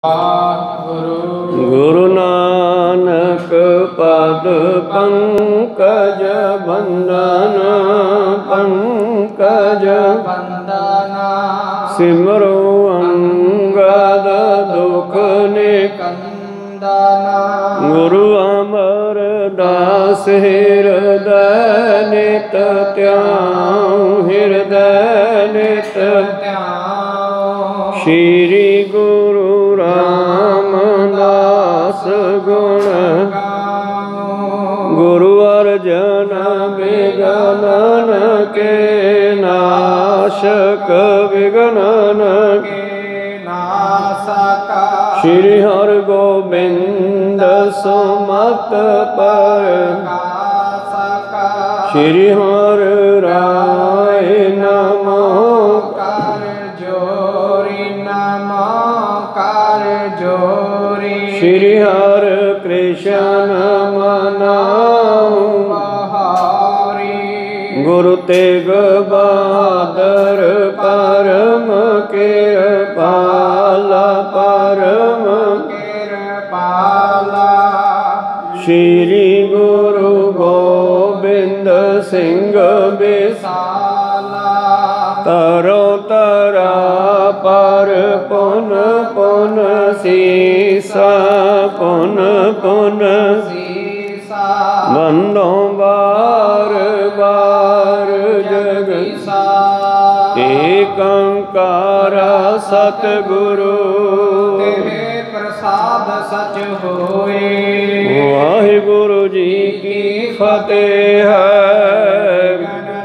गुरु नानक पद पंकज बंदन पंकज सिमरो अंगद दुख निकंदना। गुरु अमर दास हृदय नित त्याऊं हृदय नित त्याऊं। श्री गुरु रामदास गुण गुरु अर्जन विघ्नन के नाशक विघ्नन के नाशक। श्री हर गोबिंद सुमत पर श्री हर राय नमो कर जोरी नमो कर जोरी। श्री हर कृष्ण मनाऊं बहारी। गुरु तेग बहादुर परम कृपाला परम कृपाला। श्री गुरु गोबिंद सिंह विसाला। तरो तरा पर पुन पुन सीसा पुन पुन सीसा। बंदो बार बार जगसा एक ओंकार सतगुरु प्रसाद सच होए। वाहिगुरु जी की फतेह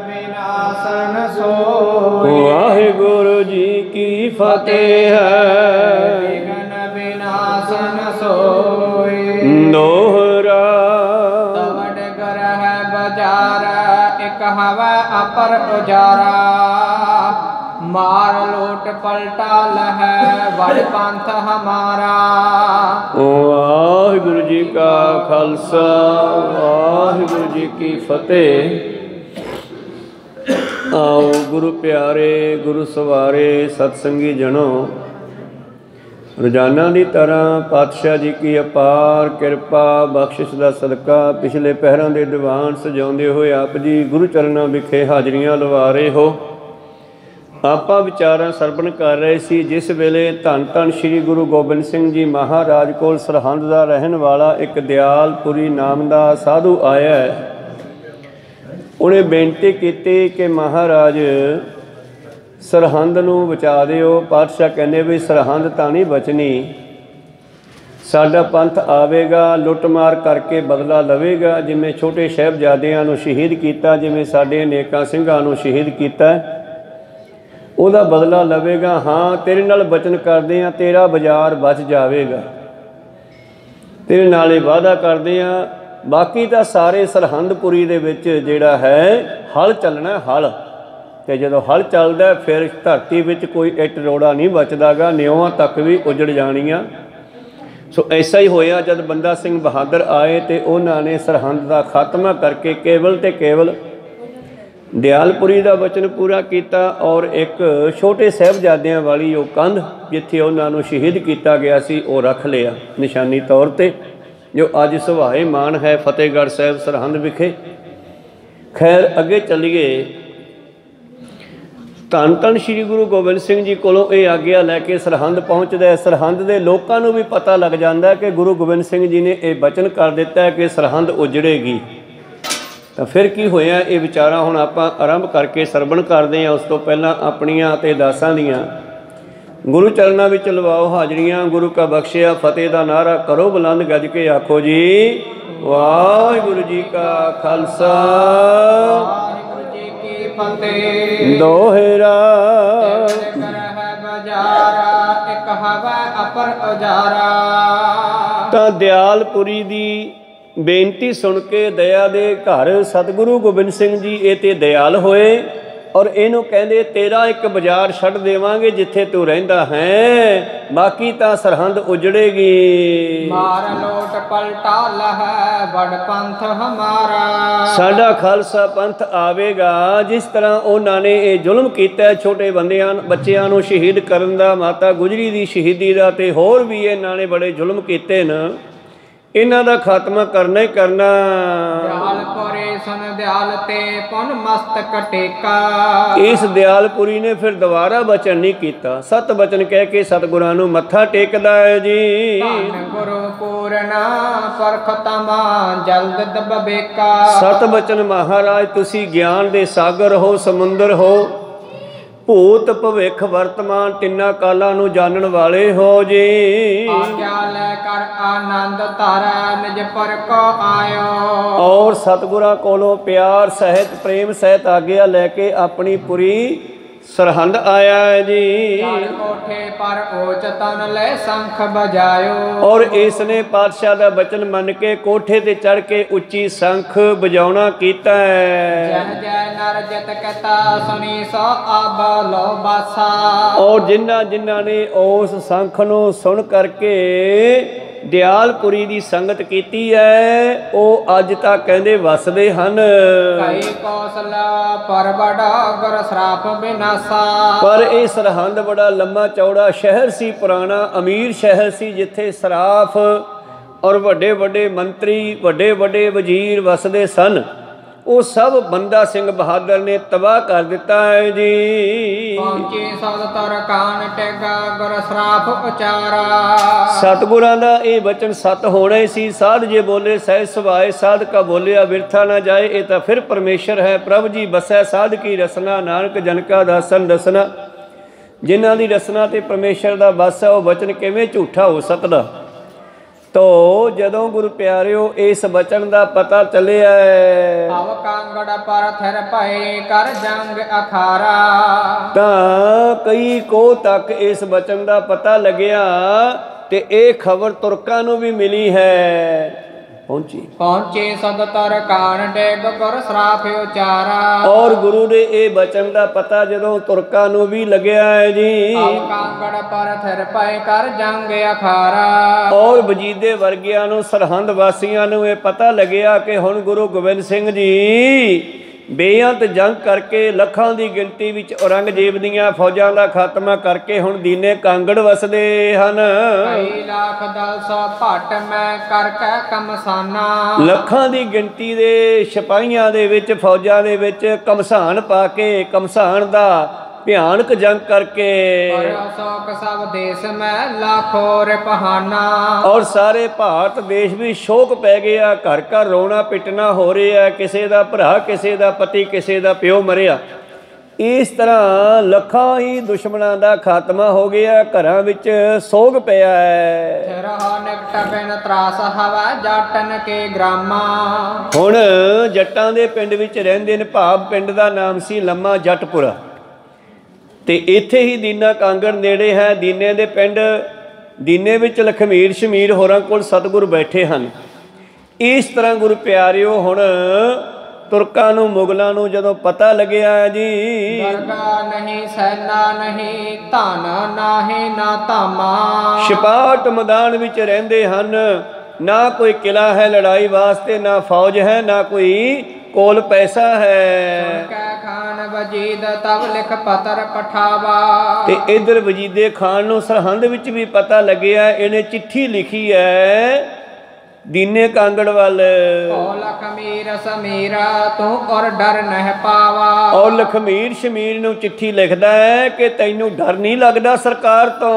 विनाशन सोए। वाहिगुरु जी की फतेह विनाशन सोए। दोहरा तवड गरह बजारा एक हवा अपर उजारा। मार लोट पलटा लह बड़ पंथ हमारा। वाहिगुरु जी का खालसा वाहिगुरु जी की फतेह। आओ गुरु प्यारे गुरु सवारे सतसंगी जनो। रोजाना की तरह पातशाह जी की अपार किरपा बख्शिश का सदका पिछले पहरों के दीवान सजाते हुए आप जी गुरु चरणों विखे हाजरियां लवा रहे हो। ਆਪਾਂ ਵਿਚਾਰਾਂ ਸਰਵਣ ਕਰ ਰਹੇ ਸੀ ਜਿਸ ਵੇਲੇ ਧੰਨ ਧੰਨ ਸ਼੍ਰੀ ਗੁਰੂ ਗੋਬਿੰਦ ਸਿੰਘ ਜੀ ਮਹਾਰਾਜ ਕੋਲ ਸਰਹੰਦ ਦਾ ਰਹਿਣ ਵਾਲਾ ਇੱਕ ਦਿਆਲਪੁਰੀ ਨਾਮ ਦਾ ਸਾਧੂ ਆਇਆ। ਉਹਨੇ ਬੇਨਤੀ ਕੀਤੀ ਕਿ ਮਹਾਰਾਜ ਸਰਹੰਦ ਨੂੰ ਬਚਾ ਦਿਓ। ਪਾਤਸ਼ਾਹ ਕਹਿੰਦੇ ਵੀ ਸਰਹੰਦ ਤਾਂ ਨਹੀਂ ਬਚਣੀ, ਸਾਡਾ ਪੰਥ ਆਵੇਗਾ ਲੁੱਟਮਾਰ ਕਰਕੇ ਬਦਲਾ ਲਵੇਗਾ। ਜਿਵੇਂ ਛੋਟੇ ਸਾਹਿਬਜ਼ਾਦਿਆਂ ਨੂੰ ਸ਼ਹੀਦ ਕੀਤਾ, ਜਿਵੇਂ ਸਾਡੇ ਅਨੇਕਾਂ ਸਿੰਘਾਂ ਨੂੰ ਸ਼ਹੀਦ ਕੀਤਾ, ਉਹਦਾ ਬਦਲਾ ਲਵੇਗਾ। ਹਾਂ ਤੇਰੇ ਨਾਲ ਬਚਨ ਕਰਦੇ ਹਾਂ ਤੇਰਾ ਬਾਜ਼ਾਰ ਬਚ ਜਾਵੇਗਾ, ਤੇਰੇ ਨਾਲ ਇਹ ਵਾਅਦਾ ਕਰਦੇ ਹਾਂ। ਬਾਕੀ ਤਾਂ ਸਾਰੇ ਸਰਹੰਦਪੁਰੀ ਦੇ ਵਿੱਚ ਜਿਹੜਾ ਹੈ ਹਲ ਚੱਲਣਾ ਹਲ, ਅਤੇ ਜਦੋਂ ਹਲ ਚੱਲਦਾ ਫਿਰ ਧਰਤੀ ਵਿੱਚ ਕੋਈ ਇੱਟ ਰੋੜਾ ਨਹੀਂ ਬਚਦਾ ਗਾ, ਨਿਉਆਂ ਤੱਕ ਵੀ ਉਜੜ ਜਾਣੀਆਂ। ਸੋ ਐਸਾ ਹੀ ਹੋਇਆ ਜਦ ਬੰਦਾ ਸਿੰਘ ਬਹਾਦਰ ਆਏ ਅਤੇ ਉਹਨਾਂ ਨੇ ਸਰਹੰਦ ਦਾ ਖਾਤਮਾ ਕਰਕੇ ਕੇਵਲ ਅਤੇ ਕੇਵਲ ਦਿਆਲਪੁਰੀ ਦਾ ਵਚਨ ਪੂਰਾ ਕੀਤਾ। ਔਰ ਇੱਕ ਛੋਟੇ ਸਾਹਿਬਜ਼ਾਦਿਆਂ ਵਾਲੀ ਉਹ ਕੰਧ ਜਿੱਥੇ ਉਹਨਾਂ ਨੂੰ ਸ਼ਹੀਦ ਕੀਤਾ ਗਿਆ ਸੀ ਉਹ ਰੱਖ ਲਿਆ ਨਿਸ਼ਾਨੀ ਤੌਰ 'ਤੇ, ਜੋ ਅੱਜ ਸੁਭਾਏ ਮਾਨ ਹੈ ਫਤਿਹਗੜ੍ਹ ਸਾਹਿਬ ਸਰਹੰਦ ਵਿਖੇ। ਖੈਰ ਅੱਗੇ ਚੱਲੀਏ। ਧੰਨ ਧੰਨ ਸ਼੍ਰੀ ਗੁਰੂ ਗੋਬਿੰਦ ਸਿੰਘ ਜੀ ਕੋਲੋਂ ਇਹ ਆਗਿਆ ਲੈ ਕੇ ਸਰਹੰਦ ਪਹੁੰਚਦਾ। ਸਰਹੰਦ ਦੇ ਲੋਕਾਂ ਨੂੰ ਵੀ ਪਤਾ ਲੱਗ ਜਾਂਦਾ ਕਿ ਗੁਰੂ ਗੋਬਿੰਦ ਸਿੰਘ ਜੀ ਨੇ ਇਹ ਵਚਨ ਕਰ ਦਿੱਤਾ ਕਿ ਸਰਹੰਦ ਉਜੜੇਗੀ। ਤਾਂ ਫਿਰ ਕੀ ਹੋਇਆ ਇਹ ਵਿਚਾਰਾਂ ਹੁਣ ਆਪਾਂ ਆਰੰਭ ਕਰਕੇ ਸਰਵਣ ਕਰਦੇ ਹਾਂ। ਉਸ ਤੋਂ ਪਹਿਲਾਂ ਆਪਣੀਆਂ ਅਤੇ ਦਾਸਾਂ ਦੀਆਂ ਗੁਰੂ ਚਰਨਾਂ ਵਿੱਚ ਲਵਾਓ ਹਾਜ਼ਰੀਆਂ। ਗੁਰੂ ਕਾ ਬਖਸ਼ਿਆ ਫਤਿਹ ਦਾ ਨਾਅਰਾ ਕਰੋ ਬੁਲੰਦ ਗੱਜ ਕੇ ਆਖੋ ਜੀ ਵਾਹਿਗੁਰੂ ਜੀ ਕਾ ਖਾਲਸਾ ਵਾਹਿਗੁਰੂ ਜੀ ਕੀ ਫਤਿਹ। ਦੋਹਰਾ ਇੱਕ ਹਵਾ ਅਪਰ ਉਜਾਰਾ। ਤਾਂ ਦਿਆਲਪੁਰੀ ਦੀ ਬੇਨਤੀ ਸੁਣ ਕੇ ਦਇਆ ਦੇ ਘਰ ਸਤਿਗੁਰੂ ਗੋਬਿੰਦ ਸਿੰਘ ਜੀ ਇਹ ਤੇ ਦਇਆਲ ਹੋਏ ਔਰ ਇਹਨੂੰ ਕਹਿੰਦੇ ਤੇਰਾ ਇੱਕ ਬਾਜ਼ਾਰ ਛੱਡ ਦੇਵਾਂਗੇ ਜਿੱਥੇ ਤੂੰ ਰਹਿੰਦਾ ਹੈ, ਬਾਕੀ ਤਾਂ ਸਰਹੰਦ ਉਜੜੇਗੀ। ਮਾਰ ਲੋਟ ਪਲਟਾ ਲਹੈ ਬੜ ਪੰਥ ਹਮਾਰਾ। ਸਾਡਾ ਖਾਲਸਾ ਪੰਥ ਆਵੇਗਾ। ਜਿਸ ਤਰ੍ਹਾਂ ਉਹਨਾਂ ਨੇ ਇਹ ਜ਼ੁਲਮ ਕੀਤਾ ਛੋਟੇ ਬੰਦਿਆਂ ਬੱਚਿਆਂ ਨੂੰ ਸ਼ਹੀਦ ਕਰਨ ਦਾ, ਮਾਤਾ ਗੁਜਰੀ ਦੀ ਸ਼ਹੀਦੀ ਦਾ, ਤੇ ਹੋਰ ਵੀ ਇਹਨਾਂ ਨੇ ਬੜੇ ਜ਼ੁਲਮ ਕੀਤੇ ਨੇ, ਇਹਨਾਂ ਦਾ ਖਾਤਮਾ ਕਰਨਾ ਹੀ ਕਰਨਾ। ਦਿਆਲਪੁਰੇ ਸੁਨ ਦਿਆਲ ਤੇ ਪੁਨ ਮਸਤਕ ਟੇਕਾ। ਇਸ ਦਿਆਲਪੁਰੀ ਨੇ ਫਿਰ ਦੁਬਾਰਾ ਬਚਨ ਨਹੀਂ ਕੀਤਾ, ਸਤ ਬਚਨ ਕਹਿ ਕੇ ਸਤਿਗੁਰਾਂ ਨੂੰ ਮੱਥਾ ਟੇਕਦਾ ਹੈ ਜੀ। ਧੰਨ ਗੁਰੂ ਪੂਰਨਾ ਪਰਖ ਤਮਾ ਜਲਦ ਦਬੇਕਾ। ਸਤ ਬਚਨ ਮਹਾਰਾਜ ਤੁਸੀਂ ਗਿਆਨ ਦੇ ਸਾਗਰ ਹੋ, ਸਮੁੰਦਰ ਹੋ, ਭੂਤ ਭਵਿੱਖ ਵਰਤਮਾਨ ਤਿੰਨਾਂ ਕਾਲਾਂ ਨੂੰ ਜਾਣਨ ਵਾਲੇ ਹੋ ਜੀ। ਆਗਿਆ ਲੈ ਕਰ ਆਨੰਦ ਧਾਰਾ ਨਿਜ ਪਰ ਕੋ ਆਇਓ। ਔਰ ਸਤਿਗੁਰਾਂ ਕੋਲੋਂ ਪਿਆਰ ਸਹਿਤ ਪ੍ਰੇਮ ਸਹਿਤ ਆਗਿਆ ਲੈ ਕੇ ਆਪਣੀ ਪੁਰੀ ਸਰਹੰਦ ਆਇਆ ਹੈ ਜੀ। ਚੜ੍ਹ ਕੋਠੇ ਪਰ ਊਚ ਤਨ ਲੈ ਸੰਖ ਬਜਾਇਓ। ਔਰ ਇਸ ਨੇ ਪਾਤਸ਼ਾਹ ਦਾ ਬਚਨ ਮੰਨ ਕੇ ਕੋਠੇ ਤੇ ਚੜ੍ਹ ਕੇ ਉੱਚੀ ਸੰਖ ਵਜਾਉਣਾ ਕੀਤਾ ਹੈ। ਜਹ ਜੈ ਨਰ ਜਿਤ ਕਤਾ ਸੁਣੀ ਸੋ ਆਬ ਲੋ ਬਾਸਾ। ਔਰ ਜਿਨ੍ਹਾਂ ਨੇ ਉਸ ਸੰਖ ਨੂੰ ਸੁਣ ਕਰਕੇ ਦਿਆਲਪੁਰੀ ਦੀ ਸੰਗਤ ਕੀਤੀ ਹੈ, ਉਹ ਅੱਜ ਤੱਕ ਕਹਿੰਦੇ ਵਸਦੇ ਹਨ। ਕਈ ਕੌਸਲਾ ਪਰ ਬੜਾ ਗੁਰ ਸਰਾਪ ਬਿਨਾਸਾ। ਪਰ ਇਹ ਸਰਹੰਦ ਬੜਾ ਲੰਮਾ ਚੌੜਾ ਸ਼ਹਿਰ ਸੀ, ਪੁਰਾਣਾ ਅਮੀਰ ਸ਼ਹਿਰ ਸੀ, ਜਿੱਥੇ ਸਰਾਫ ਔਰ ਵੱਡੇ ਵੱਡੇ ਮੰਤਰੀ, ਵੱਡੇ ਵੱਡੇ ਵਜ਼ੀਰ ਵਸਦੇ ਸਨ। ਉਹ ਸਭ ਬੰਦਾ ਸਿੰਘ ਬਹਾਦਰ ਨੇ ਤਬਾਹ ਕਰ ਦਿੱਤਾ ਹੈ ਜੀ। ਪਹੁੰਚੇ ਸਦ ਤਰ ਕਾਨ ਟੇਗਾ ਗੁਰ ਸਰਾਪ ਉਚਾਰਾ। ਸਤਿਗੁਰਾਂ ਦਾ ਇਹ ਬਚਨ ਸਤ ਹੋਣਾ ਹੀ ਸੀ। ਸਾਧ ਜੇ ਬੋਲੇ ਸਹਿ ਸੁਭਾਏ, ਸਾਧ ਕਾ ਬੋਲਿਆ ਬਿਰਥਾ ਨਾ ਜਾਏ। ਇਹ ਤਾਂ ਫਿਰ ਪਰਮੇਸ਼ਰ ਹੈ। ਪ੍ਰਭ ਜੀ ਬਸੈ ਸਾਧ ਕੀ ਰਸਨਾ, ਨਾਨਕ ਜਨ ਕਾ ਦਾਸਨ ਦਸਨਾ। ਜਿਨ੍ਹਾਂ ਦੀ ਰਸਨਾ ਤੇ ਪਰਮੇਸ਼ਰ ਦਾ ਬਸ ਹੈ, ਉਹ ਬਚਨ ਕਿਵੇਂ ਝੂਠਾ ਹੋ ਸਕਦਾ। ਤੋ ਜਦੋਂ ਗੁਰੂ ਪਿਆਰਿਓ ਇਸ ਬਚਨ ਦਾ ਪਤਾ ਚੱਲਿਆ, ਅਵ ਕਾਂਗੜ ਪਰ ਥਿਰ ਪਏ ਕਰ ਜੰਗ ਅਖਾਰਾ। ਤਾਂ ਕਈ ਕੋਹ ਤੱਕ ਇਸ ਬਚਨ ਦਾ ਪਤਾ ਲੱਗਿਆ ਤੇ ਇਹ ਖਬਰ ਤੁਰਕਾਂ ਨੂੰ ਵੀ ਮਿਲੀ ਹੈ। ਪਹੁੰਚੇ ਸਦ ਤਰ ਕਾਨ ਟੇਗ ਗੁਰ ਸਰਾਪ ਉਚਾਰਾ। ਔਰ ਗੁਰੂ ਦੇ ਇਹ ਬਚਨ ਦਾ ਪਤਾ ਜਦੋਂ ਤੁਰਕਾਂ ਨੂੰ ਵੀ ਲੱਗਿਆ ਹੈ ਜੀ। ਅਵ ਕਾਂਗੜ ਪਰ ਥਿਰ ਪਏ ਕਰ ਜੰਗ ਅਖਾਰਾ। ਔਰ ਵਜੀਦੇ ਵਰਗਿਆਂ ਨੂੰ, ਸਰਹੰਦ ਵਾਸੀਆਂ ਨੂੰ ਇਹ ਪਤਾ ਲੱਗਿਆ ਕਿ ਹੁਣ ਗੁਰੂ ਗੋਬਿੰਦ ਸਿੰਘ ਜੀ ਬੇਅੰਤ ਜੰਗ ਕਰਕੇ ਲੱਖਾਂ ਦੀ ਗਿਣਤੀ ਵਿੱਚ ਔਰੰਗਜ਼ੇਬ ਦੀਆਂ ਫੌਜਾਂ ਦਾ ਖਾਤਮਾ ਕਰਕੇ ਹੁਣ ਦੀਨੇ ਕਾਂਗੜ ਵਸਦੇ ਹਨ। ਕਈ ਲੱਖ ਦਲ ਸੋ ਭੱਟ ਮੈਂ ਕਰਕੇ ਕਮਸਾਨਾ। ਲੱਖਾਂ ਦੀ ਗਿਣਤੀ ਦੇ ਸਿਪਾਹੀਆਂ ਦੇ ਵਿੱਚ, ਫੌਜਾਂ ਦੇ ਵਿੱਚ ਕਮਸਾਨ ਪਾ ਕੇ, ਕਮਸਾਨ ਦਾ ਭਿਆਨਕ ਜੰਗ ਕਰਕੇ ਸਭ ਦੇਸ਼ ਮੈਂ ਲਾਖੋ ਰਿਪਹਾਨਾ। ਔਰ ਸਾਰੇ ਭਾਰਤ ਦੇਸ਼ ਵੀ ਸ਼ੋਕ ਪੈ ਗਿਆ। ਘਰ ਘਰ ਰੋਣਾ ਪਿੱਟਣਾ ਹੋ ਰਿਹਾ। ਕਿਸੇ ਦਾ ਭਰਾ, ਕਿਸੇ ਦਾ ਪਤੀ, ਕਿਸੇ ਦਾ ਪਿਓ ਮਰਿਆ। ਇਸ ਤਰ੍ਹਾਂ ਲੱਖਾਂ ਹੀ ਦੁਸ਼ਮਣਾਂ ਦਾ ਖਾਤਮਾ ਹੋ ਗਿਆ। ਘਰਾਂ ਵਿੱਚ ਸੋਗ ਪਿਆ ਹੈ। ਹੁਣ ਜੱਟਾਂ ਦੇ ਪਿੰਡ ਵਿੱਚ ਰਹਿੰਦੇ ਨੇ। ਭਾਵ ਪਿੰਡ ਦਾ ਨਾਮ ਸੀ ਲੰਮਾ ਜੱਟਪੁਰਾ, ਤੇ ਇੱਥੇ ਹੀ ਦੀਨਾ ਕਾਂਗੜ ਨੇੜੇ ਹੈ। ਦੀਨੇ ਦੇ ਪਿੰਡ ਦੀਨੇ ਵਿੱਚ ਲਖਮੀਰ ਸ਼ਮੀਰ ਹੋਰਾਂ ਕੋਲ ਸਤਿਗੁਰ ਬੈਠੇ ਹਨ। ਇਸ ਤਰ੍ਹਾਂ ਗੁਰੂ ਪਿਆਰਿਓ ਹੁਣ ਤੁਰਕਾਂ ਨੂੰ, ਮੁਗਲਾਂ ਨੂੰ ਜਦੋਂ ਪਤਾ ਲੱਗਿਆ ਜੀ, ਦਰਗਾ ਨਹੀਂ ਸੈਨਾ ਨਹੀਂ ਧਨ ਨਾਹੀ ਨਾ ਧਾਮਾ। ਛਪਾਟ ਮੈਦਾਨ ਵਿੱਚ ਰਹਿੰਦੇ ਹਨ। ਨਾ ਕੋਈ ਕਿਲਾ ਹੈ ਲੜਾਈ ਵਾਸਤੇ, ਨਾ ਫੌਜ ਹੈ, ਨਾ ਕੋਈ ਕੋਲ ਪੈਸਾ ਹੈ। ਖਾਨ ਵਜੀਦ ਤਬ ਲਿਖ ਪਤਰ ਪਠਾਵਾ। ਤੇ ਇਧਰ ਵਜੀਦੇ ਖਾਨ ਨੂੰ ਸਰਹੰਦ ਵਿੱਚ ਵੀ ਪਤਾ ਲੱਗਿਆ। ਇਹਨੇ ਚਿੱਠੀ ਲਿਖੀ ਹੈ ਦੀਨੇ ਕਾਂਗੜ ਵੱਲ। ਓ ਲਖਮੀਰ ਸਮੀਰਾ ਤੂੰ ਔਰ ਡਰ ਨਹਿ ਪਾਵਾ। ਔਰ ਲਖਮੀਰ ਸ਼ਮੀਰ ਨੂੰ ਚਿੱਠੀ ਲਿਖਦਾ ਹੈ ਕਿ ਤੈਨੂੰ ਡਰ ਨਹੀਂ ਲੱਗਦਾ ਸਰਕਾਰ ਤੋਂ।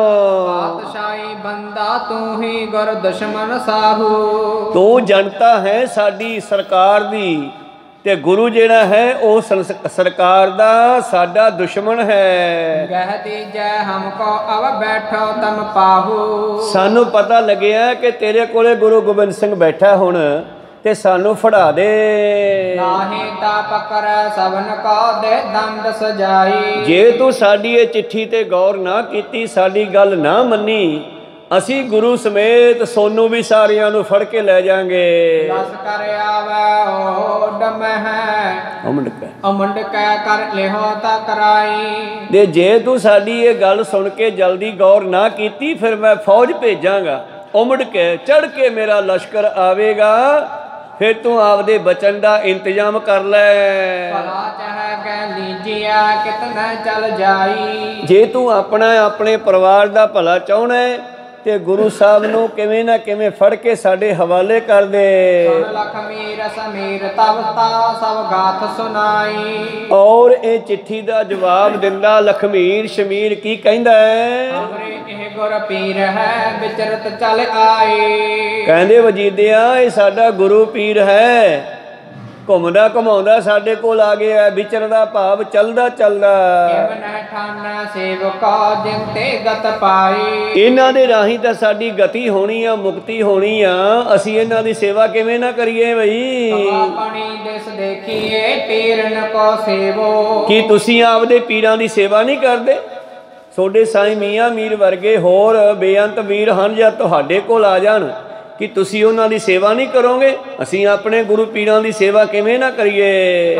ਪਾਤਸ਼ਾਹੀ ਬੰਦਾ ਤੂੰ ਹੀ ਗੁਰ ਦੁਸ਼ਮਨ ਸਾਹੂ। ਤੂੰ ਜਨਤਾ ਹੈ ਸਾਡੀ ਸਰਕਾਰ ਦੀ, ਤੇ ਗੁਰੂ ਜਿਹੜਾ ਹੈ ਉਹ ਸਰਕਾਰ ਦਾ ਸਾਡਾ ਦੁਸ਼ਮਣ ਹੈ। ਗਹਿ ਦੀਜੈ ਹਮਕੋ ਅਵ ਬੈਠੋ ਤਮ ਪਾਹੂ। ਸਾਨੂੰ ਪਤਾ ਲੱਗਿਆ ਕਿ ਤੇਰੇ ਕੋਲੇ ਗੁਰੂ ਗੋਬਿੰਦ ਸਿੰਘ ਬੈਠਾ ਹੁਣ, ਤੇ ਸਾਨੂੰ ਫੜਾ ਦੇ। ਨਾਹੀ ਤਾ ਪਕਰ ਸਭਨ ਕੋ ਦੇ ਦੰਡ ਸਜਾਈ। ਜੇ ਤੂੰ ਸਾਡੀ ਇਹ ਚਿੱਠੀ ਤੇ ਗੌਰ ਨਾ ਕੀਤੀ, ਸਾਡੀ ਗੱਲ ਨਾ ਮੰਨੀ, ਅਸੀਂ ਗੁਰੂ ਸਮੇਤ ਸੋਨੂੰ ਵੀ ਸਾਰਿਆਂ ਨੂੰ ਫੜ ਕੇ ਲੈ ਜਾਾਂਗੇ। ਲਸਕਰ ਆਵੈ ਓਡ ਮਹਿ ਅਮੰਡ ਕੈ ਕਰ ਲਿਹੋ ਤਾ ਕਰਾਈ। ਤੇ ਜੇ ਤੂੰ ਸਾਡੀ ਇਹ ਗੱਲ ਸੁਣ ਕੇ ਜਲਦੀ ਗੌਰ ਨਾ ਕੀਤੀ ਫਿਰ ਮੈਂ ਫੌਜ ਭੇਜਾਂਗਾ। ਉਮੜ ਕੇ ਚੜ ਕੇ ਮੇਰਾ ਲਸ਼ਕਰ ਆਵੇਗਾ, ਫਿਰ ਤੂੰ ਆਪਦੇ ਬਚਨ ਦਾ ਇੰਤਜ਼ਾਮ ਕਰ ਲੈ। ਭਲਾ ਚਾਹੈ ਕਹਿ ਲੀਜਿਆ ਕਿਤਨਾ ਚੱਲ ਜਾਈ। ਜੇ ਤੂੰ ਆਪਣੇ ਪਰਿਵਾਰ ਦਾ ਭਲਾ ਚਾਹੁੰਦਾ ਹੈ ਤੇ ਗੁਰੂ ਸਾਹਿਬ ਨੂੰ ਕਿਵੇਂ ਨਾ ਕਿਵੇਂ ਫੜ ਕੇ ਸਾਡੇ ਹਵਾਲੇ ਕਰ ਦੇ। ਲਖਮੀਰ ਸਮੀਰ ਤਵ ਤਾ ਸਭ ਗਾਥ ਸੁਨਾਈ। ਔਰ ਇਹ ਚਿੱਠੀ ਦਾ ਜਵਾਬ ਦਿੰਦਾ ਲਖਮੀਰ ਸ਼ਮੀਰ ਕੀ ਕਹਿੰਦਾ ਹੈ? ਹਮਰੇ ਇਹ ਗੁਰ ਪੀਰ ਹੈ ਵਿਚਰਤ ਚੱਲ ਆਏ। ਕਹਿੰਦੇ ਵਜੀਦਿਆ ਇਹ ਸਾਡਾ ਗੁਰੂ ਪੀਰ ਹੈ, ਘੁੰਮਦਾ ਘੁਮਾਉਂਦਾ ਸਾਡੇ ਕੋਲ ਆ ਗਿਆ। ਵਿਚਰਦਾ ਭਾਵ ਚੱਲਦਾ ਚੱਲਦਾ। ਇਹਨਾਂ ਦੇ ਰਾਹੀਂ ਤਾਂ ਸਾਡੀ ਗਤੀ ਹੋਣੀ ਆ, ਮੁਕਤੀ ਹੋਣੀ ਆ। ਅਸੀਂ ਇਹਨਾਂ ਦੀ ਸੇਵਾ ਕਿਵੇਂ ਨਾ ਕਰੀਏ ਬਈ? ਕੀ ਤੁਸੀਂ ਆਪਦੇ ਪੀਰਾਂ ਦੀ ਸੇਵਾ ਨਹੀਂ ਕਰਦੇ? ਤੁਹਾਡੇ ਸਾਈਂ ਮੀਆਂ ਮੀਰ ਵਰਗੇ ਹੋਰ ਬੇਅੰਤ ਵੀਰ ਹਨ, ਜਾਂ ਤੁਹਾਡੇ ਕੋਲ ਆ ਜਾਣ ਕਿ ਤੁਸੀਂ ਉਹਨਾਂ ਦੀ ਸੇਵਾ ਨਹੀਂ ਕਰੋਗੇ? ਅਸੀਂ ਆਪਣੇ ਗੁਰੂ ਪੀਰਾਂ ਦੀ ਸੇਵਾ ਕਿਵੇਂ ਨਾ ਕਰੀਏ?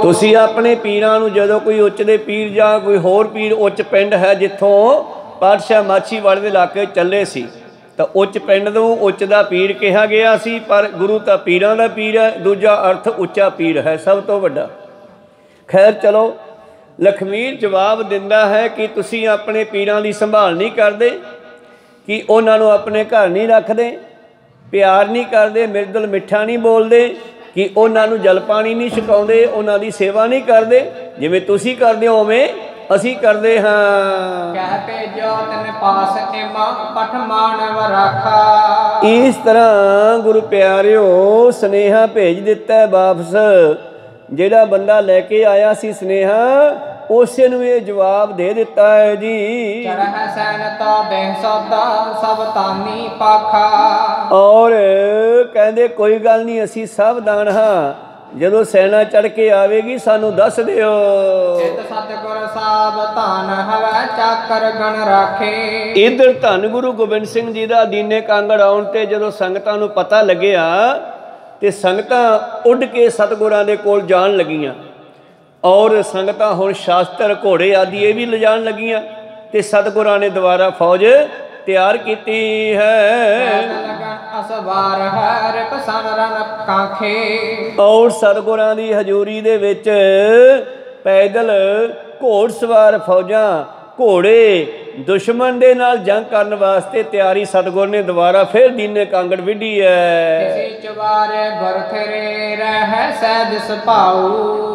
ਤੁਸੀਂ ਆਪਣੇ ਪੀਰਾਂ ਨੂੰ ਜਦੋਂ ਕੋਈ ਉੱਚ ਦੇ ਪੀਰ ਜਾਂ ਕੋਈ ਹੋਰ ਪੀਰ, ਉੱਚ ਪਿੰਡ ਹੈ ਜਿੱਥੋਂ ਪਾਤਸ਼ਾਹ ਮਾਛੀਵਾੜੇ ਦੇ ਇਲਾਕੇ ਚੱਲੇ ਸੀ ਤਾਂ ਉੱਚ ਪਿੰਡ ਨੂੰ ਉੱਚ ਦਾ ਪੀਰ ਕਿਹਾ ਗਿਆ ਸੀ, ਪਰ ਗੁਰੂ ਤਾਂ ਪੀਰਾਂ ਦਾ ਪੀਰ ਹੈ। ਦੂਜਾ ਅਰਥ ਉੱਚਾ ਪੀਰ ਹੈ, ਸਭ ਤੋਂ ਵੱਡਾ। ਖੈਰ ਚਲੋ, ਲਖਮੀਰ ਜਵਾਬ ਦਿੰਦਾ ਹੈ ਕਿ ਤੁਸੀਂ ਆਪਣੇ ਪੀਰਾਂ ਦੀ ਸੰਭਾਲ ਨਹੀਂ ਕਰਦੇ, ਕਿ ਉਹਨਾਂ ਨੂੰ ਆਪਣੇ ਘਰ ਨਹੀਂ ਰੱਖਦੇ, ਪਿਆਰ ਨਹੀਂ ਕਰਦੇ, ਮਿਰਦਲ ਮਿੱਠਾ ਨਹੀਂ ਬੋਲਦੇ, ਕਿ ਉਹਨਾਂ ਨੂੰ ਜਲ ਪਾਣੀ ਨਹੀਂ ਛਕਾਉਂਦੇ, ਉਹਨਾਂ ਦੀ ਸੇਵਾ ਨਹੀਂ ਕਰਦੇ। ਜਿਵੇਂ ਤੁਸੀਂ ਕਰਦੇ ਹੋ ਉਵੇਂ ਅਸੀਂ ਕਰਦੇ ਹਾਂ। ਇਸ ਤਰ੍ਹਾਂ ਗੁਰੂ ਪਿਆਰਿਓ ਸੁਨੇਹਾ ਭੇਜ ਦਿੱਤਾ ਵਾਪਸ। ਜਿਹੜਾ ਬੰਦਾ ਲੈ ਕੇ ਆਇਆ ਸੀ ਸੁਨੇਹਾ, ਉਸੇ ਨੂੰ ਇਹ ਜਵਾਬ ਦੇ ਦਿੱਤਾ ਹੈ ਜੀ। ਔਰ ਕਹਿੰਦੇ ਕੋਈ ਗੱਲ ਨਹੀਂ, ਅਸੀਂ ਸਾਵਧਾਨ ਹਾਂ, ਜਦੋਂ ਸੈਨਾ ਚੜ ਕੇ ਆਵੇਗੀ ਸਾਨੂੰ ਦੱਸ ਦਿਓ। ਇੱਧਰ ਧੰਨ ਗੁਰੂ ਗੋਬਿੰਦ ਸਿੰਘ ਜੀ ਦਾ ਦੀਨੇ ਕਾਂਗੜ ਆਉਣ ਤੇ ਜਦੋਂ ਸੰਗਤਾਂ ਨੂੰ ਪਤਾ ਲੱਗਿਆ ਤੇ ਸੰਗਤਾਂ ਉੱਡ ਕੇ ਸਤਿਗੁਰਾਂ ਦੇ ਕੋਲ ਜਾਣ ਲੱਗੀਆਂ। ਔਰ ਸੰਗਤਾਂ ਹੁਣ ਸ਼ਾਸਤਰ ਘੋੜੇ ਆਦਿ ਇਹ ਵੀ ਲਿਜਾਣ ਲੱਗੀਆਂ ਤੇ ਸਤਿਗੁਰਾਂ ਨੇ ਦੁਬਾਰਾ ਫੌਜ ਤਿਆਰ ਕੀਤੀ ਹੈ। ਔਰ ਸਤਿਗੁਰਾਂ ਦੀ ਹਜ਼ੂਰੀ ਦੇ ਵਿੱਚ ਪੈਦਲ ਘੋੜ ਸਵਾਰ ਫੌਜਾਂ, ਘੋੜੇ ਦੁਸ਼ਮਣ ਦੇ ਨਾਲ ਜੰਗ ਕਰਨ ਵਾਸਤੇ ਤਿਆਰੀ ਸਤਿਗੁਰ ਨੇ ਦੁਬਾਰਾ ਫਿਰ ਦੀਨੇ ਕਾਂਗੜ ਵਿੱਢੀ ਹੈ।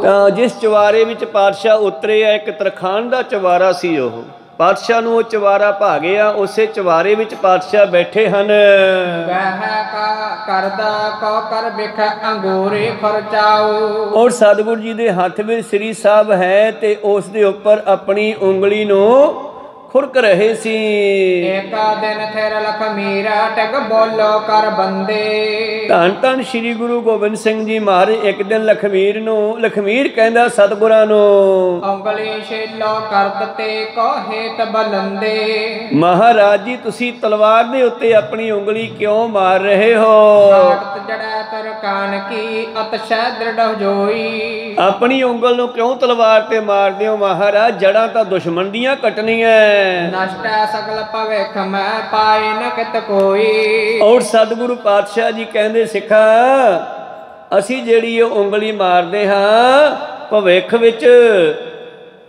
ਤਾਂ ਜਿਸ ਚੁਬਾਰੇ ਵਿੱਚ ਪਾਤਸ਼ਾਹ ਉਤਰੇ ਆ, ਇੱਕ ਤਰਖਾਣ ਦਾ ਚੁਬਾਰਾ ਸੀ, ਉਹ ਪਾਤਸ਼ਾਹ ਨੂੰ ਉਹ ਚੁਬਾਰਾ ਭਾ ਗਿਆ। ਉਸੇ ਚੁਬਾਰੇ ਵਿੱਚ ਪਾਤਸ਼ਾਹ ਬੈਠੇ ਹਨ। ਔਰ ਸਤਿਗੁਰ ਜੀ ਦੇ ਹੱਥ ਵਿੱਚ ਸ੍ਰੀ ਸਾਹਿਬ ਹੈ ਤੇ ਉਸ ਦੇ ਉੱਪਰ ਆਪਣੀ ਉਂਗਲੀ ਨੂੰ ਖੁਰਕ ਰਹੇ ਸੀ। ਧੰਨ ਧੰਨ ਸ੍ਰੀ ਗੁਰੂ ਗੋਬਿੰਦ ਸਿੰਘ ਜੀ ਮਹਾਰਾਜ ਇੱਕ ਦਿਨ ਲਖਮੀਰ ਨੂੰ, ਲਖਮੀਰ ਕਹਿੰਦਾ ਸਤਿਗੁਰਾਂ ਨੂੰ, ਮਹਾਰਾਜ ਜੀ ਤੁਸੀਂ ਤਲਵਾਰ ਦੇ ਉੱਤੇ ਆਪਣੀ ਉਂਗਲੀ ਕਿਉਂ ਮਾਰ ਰਹੇ ਹੋ? ਆਪਣੀ ਉਂਗਲ ਨੂੰ ਕਿਉਂ ਤਲਵਾਰ ਤੇ ਮਾਰਦੇ ਹੋ ਮਹਾਰਾਜ? ਜੜਾਂ ਤਾਂ ਦੁਸ਼ਮਣ ਦੀਆਂ ਕੱਟਣੀਆਂ। ਔਰ ਸਤਿਗੁਰੂ ਪਾਤਸ਼ਾਹ ਜੀ ਕਹਿੰਦੇ ਸਿੱਖਾ, ਅਸੀਂ ਜਿਹੜੀ ਉਹ ਉਂਗਲੀ ਮਾਰਦੇ ਹਾਂ ਭਵਿੱਖ ਵਿੱਚ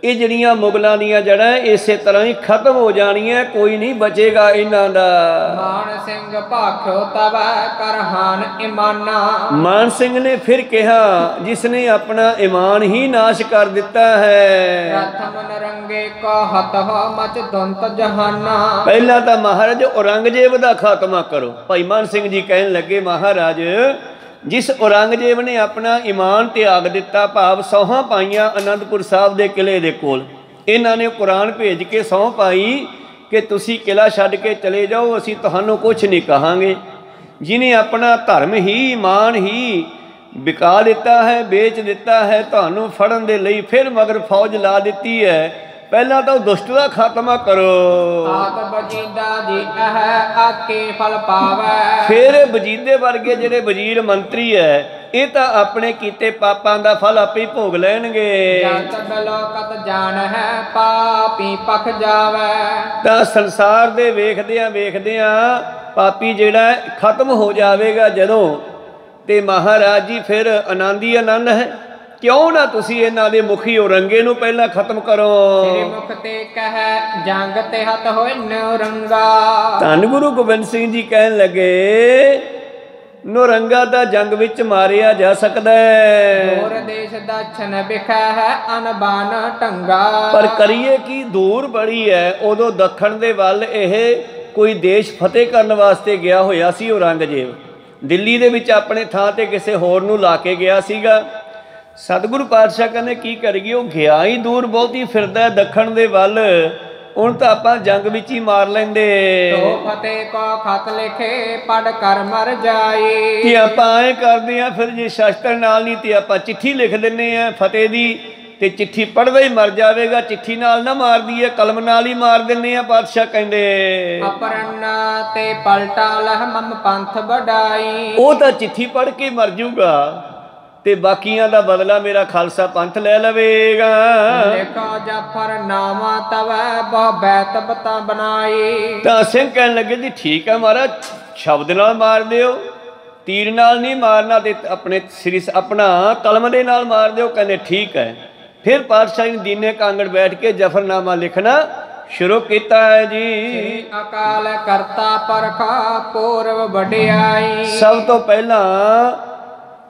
ਇਹ ਜਿਹੜੀਆਂ ਮੁਗਲਾਂ ਦੀਆਂ ਜੜ੍ਹਾਂ ਇਸੇ ਤਰ੍ਹਾਂ ਹੀ ਖਤਮ ਹੋ ਜਾਣੀਆਂ, ਕੋਈ ਨਹੀਂ ਬਚੇਗਾ ਇਹਨਾਂ ਦਾ। ਮਾਨ ਸਿੰਘ ਭਾਖਿਓ ਤਵੈ ਕਰਹਾਨ ਇਮਾਨਾ। ਮਾਨ ਸਿੰਘ ਨੇ ਫਿਰ ਕਿਹਾ, ਜਿਸ ਨੇ ਆਪਣਾ ਈਮਾਨ ਹੀ ਨਾਸ਼ ਕਰ ਦਿੱਤਾ ਹੈ। ਪ੍ਰਥਮ ਨਰੰਗੇ ਕੋ ਹਤਹੁ ਮਚ ਦੰਤ ਜਹਾਨਾ। ਪਹਿਲਾਂ ਤਾਂ ਮਹਾਰਾਜ ਔਰੰਗਜ਼ੇਬ ਦਾ ਖਾਤਮਾ ਕਰੋ। ਭਾਈ ਮਾਨ ਸਿੰਘ ਜੀ ਕਹਿਣ ਲੱਗੇ, ਮਹਾਰਾਜ ਜਿਸ ਔਰੰਗਜ਼ੇਬ ਨੇ ਆਪਣਾ ਈਮਾਨ ਤਿਆਗ ਦਿੱਤਾ, ਭਾਵ ਸਹੁੰ ਪਾਈਆਂ ਅਨੰਦਪੁਰ ਸਾਹਿਬ ਦੇ ਕਿਲ੍ਹੇ ਦੇ ਕੋਲ, ਇਹਨਾਂ ਨੇ ਕੁਰਾਨ ਭੇਜ ਕੇ ਸਹੁੰ ਪਾਈ ਕਿ ਤੁਸੀਂ ਕਿਲ੍ਹਾ ਛੱਡ ਕੇ ਚਲੇ ਜਾਓ, ਅਸੀਂ ਤੁਹਾਨੂੰ ਕੁਛ ਨਹੀਂ ਕਹਾਂਗੇ। ਜਿਹਨੇ ਆਪਣਾ ਧਰਮ ਹੀ ਈਮਾਨ ਹੀ ਵਿਕਾ ਦਿੱਤਾ ਹੈ, ਵੇਚ ਦਿੱਤਾ ਹੈ, ਤੁਹਾਨੂੰ ਫੜਨ ਦੇ ਲਈ ਫਿਰ ਮਗਰ ਫੌਜ ਲਾ ਦਿੱਤੀ ਹੈ, ਪਹਿਲਾਂ ਤਾਂ ਦੁਸ਼ਟ ਦਾ ਖਾਤਮਾ ਕਰੋ। ਆਤ ਬਜੀਦਾ ਜੀ ਆਕੇ ਫਲ ਪਾਵੈ। ਫਿਰ ਬਜੀਦੇ ਵਰਗੇ ਜਿਹੜੇ ਵਜ਼ੀਰ ਮੰਤਰੀ ਹੈ ਇਹ ਤਾਂ ਆਪਣੇ ਕੀਤੇ ਪਾਪਾਂ ਦਾ ਫਲ ਆਪੇ ਭੋਗ ਲੈਣਗੇ। ਜਤ ਬਿਲੋਕਤ ਜਾਣ ਹੈ ਪਾਪੀ ਪਖ ਜਾਵੈ। ਤਾਂ ਸੰਸਾਰ ਦੇ ਵੇਖਦਿਆਂ ਪਾਪੀ ਜਿਹੜਾ ਖਤਮ ਹੋ ਜਾਵੇਗਾ ਜਦੋਂ। ਤੇ ਮਹਾਰਾਜ ਜੀ ਫਿਰ ਆਨੰਦ ਹੀ ਆਨੰਦ ਹੈ। ਕਿਉਂ ਨਾ ਤੁਸੀਂ ਇਹਨਾਂ ਦੇ ਮੁਖੀ ਔਰੰਗੇ ਨੂੰ ਪਹਿਲਾਂ ਖਤਮ ਕਰੋ। ਤੇਰੇ ਮੁਖ ਤੇ ਕਹਿ ਜੰਗ ਤੇ ਹੱਥ ਹੋਏ ਨੌਰੰਗਾ। ਧੰਨ ਗੁਰੂ ਗੋਬਿੰਦ ਸਿੰਘ ਜੀ ਕਹਿਣ ਲੱਗੇ ਨੌਰੰਗਾ ਦਾ ਜੰਗ ਵਿੱਚ ਮਾਰਿਆ ਜਾ ਸਕਦਾ ਹੈ। ਹੋਰ ਦੇਸ਼ ਦਛਨ ਬਿਖੈ ਹੈ ਅਨਬਾਨ ਢੰਗਾ। ਪਰ ਕਰੀਏ ਕੀ ਦੂਰ ਬੜੀ ਹੈ। ਉਦੋਂ ਦੱਖਣ ਦੇ ਵੱਲ ਇਹ ਕੋਈ ਦੇਸ਼ ਫਤਿਹ ਕਰਨ ਵਾਸਤੇ ਗਿਆ ਹੋਇਆ ਸੀ ਔਰੰਗਜ਼ੇਬ। ਦਿੱਲੀ ਦੇ ਵਿੱਚ ਆਪਣੇ ਥਾਂ ਤੇ ਕਿਸੇ ਹੋਰ ਨੂੰ ਲਾ ਕੇ ਗਿਆ ਸੀਗਾ। ਸਤਿਗੁਰੂ ਪਾਤਸ਼ਾਹ ਕਹਿੰਦੇ ਕੀ ਕਰੀਏ ਉਹ ਗਿਆ ਹੀ ਦੂਰ ਬਹੁਤੀ ਫਿਰਦਾ ਦੱਖਣ ਦੇ ਵੱਲ। ਹੁਣ ਤਾਂ ਆਪਾਂ ਜੰਗ ਵਿੱਚ ਹੀ ਮਾਰ ਲੈਂਦੇ। ਤੋ ਫਤਿਹ ਕੋ ਖਤ ਲਿਖੇ ਪੜ ਕਰ ਮਰ ਜਾਈ। ਤੇ ਆਪਾਂ ਐਂ ਕਰਦੇ ਆ ਫਿਰ ਜੇ ਸ਼ਸਤਰ ਨਾਲ ਨਹੀਂ ਤੇ ਆਪਾਂ ਚਿੱਠੀ ਲਿਖ ਦਿੰਦੇ ਆ ਫਤਿਹ ਦੀ ਤੇ ਚਿੱਠੀ ਪੜ੍ਹਦਾ ਹੀ ਮਰ ਜਾਵੇਗਾ। ਚਿੱਠੀ ਨਾਲ ਨਾ ਮਾਰ ਦਈਏ ਕਲਮ ਨਾਲ ਹੀ ਮਾਰ ਦਿੰਦੇ ਆ। ਪਾਤਸ਼ਾਹ ਕਹਿੰਦੇ ਅਪਰਨ ਤੇ ਪਲਟਾ ਲਹ ਮਮ ਪੰਥ ਵਡਾਈ। ਉਹ ਤਾਂ ਚਿੱਠੀ ਪੜ੍ਹ ਕੇ ਮਰ ਜੂਗਾ ਤੇ ਬਾਕੀਆਂ ਦਾ ਬਦਲਾ ਮੇਰਾ ਖਾਲਸਾ ਪੰਥ ਲੈ ਲਵੇਗਾ। ਲਿਖਾ ਜਾਫਰ ਨਾਮਾ ਤਵੈ ਬਹੁ ਬੈਤ ਬਤਾ ਬਣਾਈ। ਤਾਂ ਸਿੰਘ ਕਹਿਣ ਲੱਗੇ ਜੀ ਠੀਕ ਹੈ ਮਹਾਰਾਜ ਸ਼ਬਦ ਨਾਲ ਮਾਰ ਦਿਓ ਤੀਰ ਨਾਲ ਨਹੀਂ ਮਾਰਨਾ ਤੇ ਆਪਣੇ ਸ੍ਰੀ ਆਪਣਾ ਕਲਮ ਦੇ ਨਾਲ ਮਾਰ ਦਿਓ। ਕਹਿੰਦੇ ਠੀਕ ਹੈ। ਫਿਰ ਪਾਤਸ਼ਾਹ ਨੇ ਦੀਨੇ ਕਾਂਗੜ ਬੈਠ ਕੇ ਜਫਰਨਾਮਾ ਲਿਖਣਾ ਸ਼ੁਰੂ ਕੀਤਾ ਹੈ ਜੀ। ਅਕਾਲ ਕਰਤਾ ਪਰਖਾ ਪੂਰਵ ਵਡਿਆਈ। ਸਭ ਤੋਂ ਪਹਿਲਾਂ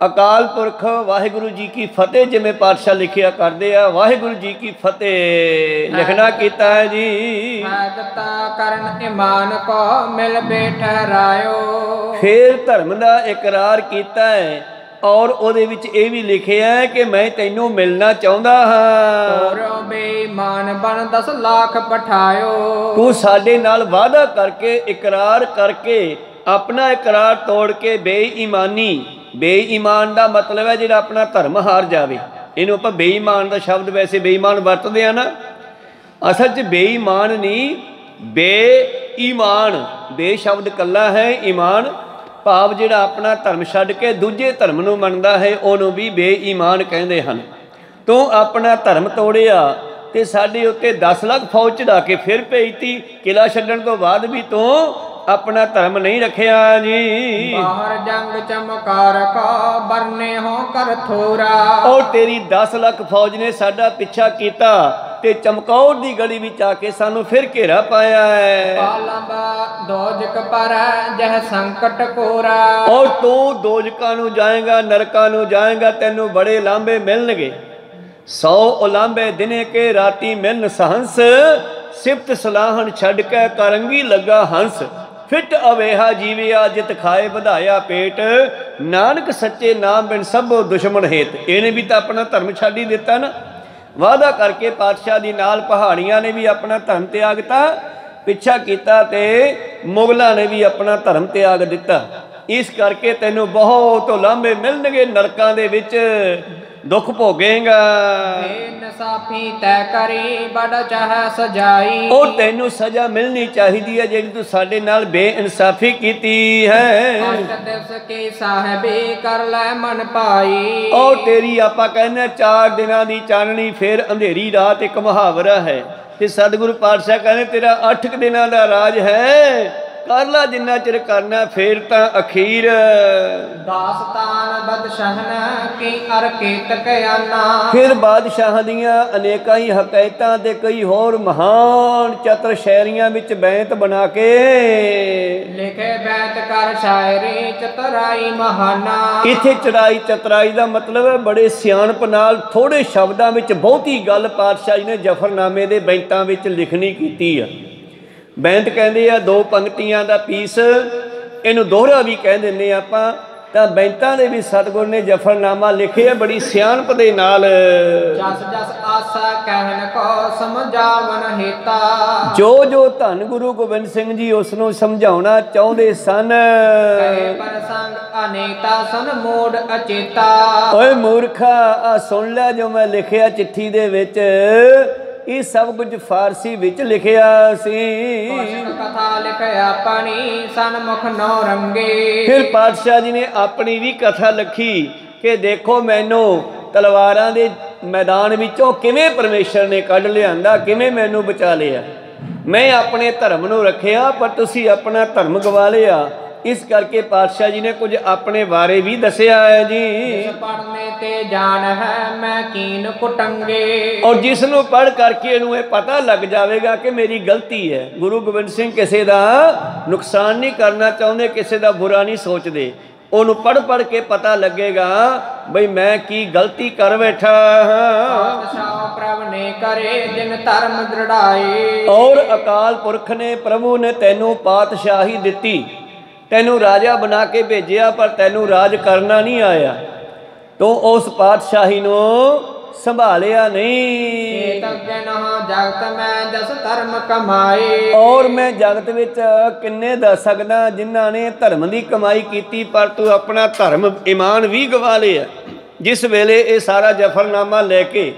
ਅਕਾਲ ਪੁਰਖ ਵਾਹਿਗੁਰੂ ਜੀ ਕੀ ਫਤਿਹ ਜਿਵੇਂ ਪਾਤਸ਼ਾਹ ਲਿਖਿਆ ਕਰਦੇ ਆ ਵਾਹਿਗੁਰੂ ਜੀ ਕੀ ਫਤਿਹ ਲਿਖਣਾ ਕੀਤਾ ਹੈ ਜੀ। ਭਗਤਾ ਕਰਨ ਇਮਾਨ ਕੋ ਮਿਲ ਬੈਠਰਾਇਓ। ਫਿਰ ਧਰਮ ਦਾ ਇਕਰਾਰ ਕੀਤਾ ਹੈ ਔਰ ਉਹਦੇ ਵਿੱਚ ਇਹ ਵੀ ਲਿਖਿਆ ਹੈ ਕਿ ਮੈਂ ਤੈਨੂੰ ਮਿਲਣਾ ਚਾਹੁੰਦਾ ਹਾਂ। ਤੋਰੋ ਬੇਈਮਾਨ ਬਣ 10 ਲੱਖ ਪਠਾਇਓ। ਤੂੰ ਸਾਡੇ ਨਾਲ ਵਾਅਦਾ ਕਰਕੇ ਇਕਰਾਰ ਕਰਕੇ ਆਪਣਾ ਇਕਰਾਰ ਤੋੜ ਕੇ ਬੇਈਮਾਨ ਦਾ ਮਤਲਬ ਹੈ ਜਿਹੜਾ ਆਪਣਾ ਧਰਮ ਹਾਰ ਜਾਵੇ। ਇਹਨੂੰ ਆਪਾਂ ਬੇਈਮਾਨ ਦਾ ਸ਼ਬਦ ਵੈਸੇ ਬੇਈਮਾਨ ਵਰਤਦੇ ਆ ਨਾ ਅਸਲ 'ਚ ਬੇਈਮਾਨ ਨਹੀਂ ਬੇਈਮਾਨ। ਬੇ ਸ਼ਬਦ ਕੱਲਾ ਹੈ ਈਮਾਨ ਭਾਵ ਜਿਹੜਾ ਆਪਣਾ ਧਰਮ ਛੱਡ ਕੇ ਦੂਜੇ ਧਰਮ ਨੂੰ ਮੰਨਦਾ ਹੈ ਉਹਨੂੰ ਵੀ ਬੇਈਮਾਨ ਕਹਿੰਦੇ ਹਨ। ਤੂੰ ਆਪਣਾ ਧਰਮ ਤੋੜਿਆ ਤੇ ਸਾਡੇ ਉੱਤੇ 10 ਲੱਖ ਫੌਜ ਚੜਾ ਕੇ ਫਿਰ ਭੇਜਤੀ। ਕਿਲਾ ਛੱਡਣ ਤੋਂ ਬਾਅਦ ਵੀ ਤੂੰ ਆਪਣਾ ਧਰਮ ਨਹੀਂ ਰੱਖਿਆ ਜੀ। ਬਾਹਰ ਜੰਗ ਚਮਕਾਰ ਕਾ ਬਰਨੇ ਹੋ ਕਰ ਥੋਰਾ। ਔਰ ਤੇਰੀ 10 ਲੱਖ ਫੌਜ ਨੇ ਸਾਡਾ ਪਿੱਛਾ ਕੀਤਾ ਤੇ ਚਮਕੌਰ ਦੀ ਗਲੀ ਵਿੱਚ ਆ ਕੇ ਸਾਨੂੰ ਫਿਰ ਘੇਰਾ ਪਾਇਆ ਹੈ। ਪਾਲੰਬਾ ਦੋਜਕ ਪਰ ਜਹ ਸੰਕਟ ਕੋਰਾ। ਔਰ ਤੂੰ ਦੋਜਕਾਂ ਨੂੰ ਜਾਏਗਾ ਨਰਕਾਂ ਨੂੰ ਜਾਏਗਾ ਤੈਨੂੰ ਬੜੇ ਲਾਂਭੇ ਮਿਲਣਗੇ। 100 ਉਲਾਂਭੇ ਦਿਨੇ ਕੇ ਰਾਤੀ ਮਿਲਨ ਸਹੰਸ। ਸਿਫਤ ਸਲਾਹਣ ਛੱਡ ਕੇ ਕਰੰਗੀ ਲੱਗਾ ਹੰਸ। ਫਿੱਟ ਅਵੇਹਾ ਜੀਵਿਆ ਜਿਤ ਖਾਏ ਵਧਾਇਆ ਪੇਟ। ਨਾਨਕ ਸੱਚੇ ਨਾਮ ਬਿਨ ਸਭੋ ਦੁਸ਼ਮਣ ਹੇਤ। ਇਹਨੇ ਵੀ ਤਾਂ ਆਪਣਾ ਧਰਮ ਛੱਡ ਹੀ ਦਿੱਤਾ ਨਾ। ਵਾਅਦਾ ਕਰਕੇ ਪਾਤਸ਼ਾਹ ਦੀ ਨਾਲ ਪਹਾੜੀਆਂ ਨੇ ਵੀ ਆਪਣਾ ਧਰਮ ਤਿਆਗਤਾ ਪਿੱਛਾ ਕੀਤਾ ਤੇ ਮੁਗਲਾਂ ਨੇ ਵੀ ਆਪਣਾ ਧਰਮ ਤਿਆਗ ਦਿੱਤਾ। ਇਸ ਕਰਕੇ ਤੈਨੂੰ ਬਹੁਤ ਉਲਾਂਭੇ ਮਿਲਣਗੇ ਨਰਕਾਂ ਦੇ ਵਿੱਚ ਦੁੱਖ ਭੋਗੇਗਾ। ਬੇਇਨਸਾਫੀ ਤੈ ਕਰੀ ਬੜ ਚਾਹ ਸਜਾਈ। ਉਹ ਤੈਨੂੰ ਸਜ਼ਾ ਮਿਲਣੀ ਚਾਹੀਦੀ ਹੈ ਜਿਹੜੀ ਤੂੰ ਸਾਡੇ ਨਾਲ ਬੇਇਨਸਾਫੀ ਕੀਤੀ ਹੈ। 8 ਦਿਵਸ ਕੀ ਸਾਹਿਬੀ ਕਰ ਲੈ ਮਨ ਪਾਈ। ਉਹ ਤੇਰੀ ਆਪਾਂ ਕਹਿੰਦੇ 4 ਦਿਨਾਂ ਦੀ ਚਾਨਣੀ ਫਿਰ ਅੰਧੇਰੀ ਰਾਤ ਇੱਕ ਮੁਹਾਵਰਾ ਹੈ ਤੇ ਸਤਿਗੁਰੂ ਪਾਤਸ਼ਾਹ ਕਹਿੰਦੇ ਤੇਰਾ 8 ਦਿਨਾਂ ਦਾ ਰਾਜ ਹੈ ਕਰ ਲਾ ਜਿੰਨਾ ਚਿਰ ਕਰਨਾ ਫਿਰ ਤਾਂ ਅਖੀਰ। ਦਾਸਤਾਨ ਬਦਸ਼ਹਨ ਕੀ ਅਰ ਕੀਤਕ ਆਨਾ। ਫਿਰ ਬਾਦਸ਼ਾਹਾਂ ਦੀਆਂ ਅਨੇਕਾਂ ਹੀ ਹਕਾਇਤਾਂ ਤੇ ਕਈ ਹੋਰ ਮਹਾਨ ਚਤਰ ਸ਼ਾਇਰੀਆਂ ਵਿੱਚ ਬੈਂਤ ਬਣਾ ਕੇ ਲਿਖੇ ਬੈਤ ਕਰ ਸ਼ਾਇਰੀ ਚਤਰਾਈ ਮਹਾਨਾ। ਇੱਥੇ ਚੜਾਈ ਚਤਰਾਈ ਦਾ ਮਤਲਬ ਹੈ ਬੜੇ ਸਿਆਣਪ ਨਾਲ ਥੋੜੇ ਸ਼ਬਦਾਂ ਵਿੱਚ ਬਹੁਤੀ ਗੱਲ ਪਾਤਸ਼ਾਹ ਜੀ ਨੇ ਜਫਰਨਾਮੇ ਦੇ ਬੈਂਤਾਂ ਵਿੱਚ ਲਿਖਣੀ ਕੀਤੀ ਆ। ਬੈਂਤ ਕਹਿੰਦੇ ਆ 2 ਪੰਕਤੀਆਂ ਦਾ ਪੀਸ। ਇਹਨੂੰ ਦੋਹਰਾ ਵੀ ਕਹਿ ਦਿੰਦੇ ਆਪਾਂ। ਤਾਂ ਬੈਂਤਾਂ ਦੇ ਵੀ ਸਤਿਗੁਰ ਨੇ ਜਫਰਨਾਮਾ ਲਿਖਿਆ ਬੜੀ ਸਿਆਣਪ ਦੇ ਨਾਲ। ਜਸ ਜਸ ਆਸਾ ਕਹਿਣ ਕੋ ਸਮਝਾਵਨ ਹੇਤਾ। ਜੋ ਜੋ ਧੰਨ ਗੁਰੂ ਗੋਬਿੰਦ ਸਿੰਘ ਜੀ ਉਸ ਨੂੰ ਸਮਝਾਉਣਾ ਚਾਹੁੰਦੇ ਸਨ। ਕਹੇ ਪ੍ਰਸੰਗ ਅਨੇਤਾ ਸਨ ਮੋੜ ਅਚੇਤਾ। ਓਏ ਮੂਰਖਾ ਆ ਸੁਣ ਲੈ ਜੋ ਮੈਂ ਲਿਖਿਆ ਚਿੱਠੀ ਦੇ ਵਿੱਚ। ਇਹ ਸਭ ਕੁਝ ਫਾਰਸੀ ਵਿੱਚ ਲਿਖਿਆ ਸੀ। ਕਥਾ ਲਿਖਿਆ ਆਪਣੀ ਸਨਮੁਖ ਨੌ ਰੰਗੇ। ਫਿਰ ਪਾਤਸ਼ਾਹ ਜੀ ਨੇ ਆਪਣੀ ਵੀ ਕਥਾ ਲਿਖੀ ਕਿ ਦੇਖੋ ਮੈਨੂੰ ਤਲਵਾਰਾਂ ਦੇ ਮੈਦਾਨ ਵਿੱਚੋਂ ਕਿਵੇਂ ਪਰਮੇਸ਼ਰ ਨੇ ਕੱਢ ਲਿਆਂਦਾ, ਕਿਵੇਂ ਮੈਨੂੰ ਬਚਾ ਲਿਆ। ਮੈਂ ਆਪਣੇ ਧਰਮ ਨੂੰ ਰੱਖਿਆ ਪਰ ਤੁਸੀਂ ਆਪਣਾ ਧਰਮ ਗਵਾ ਲਿਆ। ਇਸ ਕਰਕੇ ਪਾਤਸ਼ਾਹ ਜੀ ਨੇ ਕੁਝ ਆਪਣੇ ਬਾਰੇ ਵੀ ਦੱਸਿਆ ਹੈ ਜੀ। ਪੜ੍ਹਨੇ ਤੇ ਜਾਣ ਹੈ ਮੈਂ ਕੀਨ ਕੁਟੰਗੇ। ਔਰ ਜਿਸ ਨੂੰ ਪੜ੍ਹ ਕਰਕੇ ਇਹਨੂੰ ਇਹ ਪਤਾ ਲੱਗ ਜਾਵੇਗਾ ਕਿ ਮੇਰੀ ਗਲਤੀ ਹੈ। ਗੁਰੂ ਗੋਬਿੰਦ ਸਿੰਘ ਕਿਸੇ ਦਾ ਨੁਕਸਾਨ ਨਹੀਂ ਕਰਨਾ ਚਾਹੁੰਦੇ, ਕਿਸੇ ਦਾ ਬੁਰਾ ਨਹੀਂ ਸੋਚਦੇ। ਉਹਨੂੰ ਪੜ੍ਹ ਪੜ੍ਹ ਕੇ ਪਤਾ ਲੱਗੇਗਾ ਬਈ ਮੈਂ ਕੀ ਗਲਤੀ ਕਰ ਬੈਠਾ ਹਾਂ। ਪ੍ਰਭ ਨੇ ਕਰੇ ਜਿਨ ਧਰਮ ਦ੍ਰਿੜਾਏ। ਔਰ ਅਕਾਲ ਪੁਰਖ ਨੇ ਪ੍ਰਭੂ ਨੇ ਤੈਨੂੰ ਪਾਤਸ਼ਾਹੀ ਦਿੱਤੀ, ਤੈਨੂੰ ਰਾਜਾ ਬਣਾ ਕੇ ਭੇਜਿਆ, ਪਰ ਤੈਨੂੰ ਰਾਜ ਕਰਨਾ ਨਹੀਂ ਆਇਆ। ਤੂੰ ਉਸ ਪਾਤਸ਼ਾਹੀ ਨੂੰ ਸੰਭਾਲਿਆ ਨਹੀਂ। ਜਗਤ ਮੈਂ ਦਸ ਧਰਮ ਕਮਾਏ। ਔਰ ਮੈਂ ਜਗਤ ਵਿੱਚ ਕਿੰਨੇ ਦੱਸ ਸਕਦਾ ਜਿਨ੍ਹਾਂ ਨੇ ਧਰਮ ਦੀ ਕਮਾਈ ਕੀਤੀ, ਪਰ ਤੂੰ ਆਪਣਾ ਧਰਮ ਈਮਾਨ ਵੀ ਗਵਾ ਲਿਆ। ਜਿਸ ਵੇਲੇ ਇਹ ਸਾਰਾ ਜਫਰਨਾਮਾ ਲੈ ਕੇ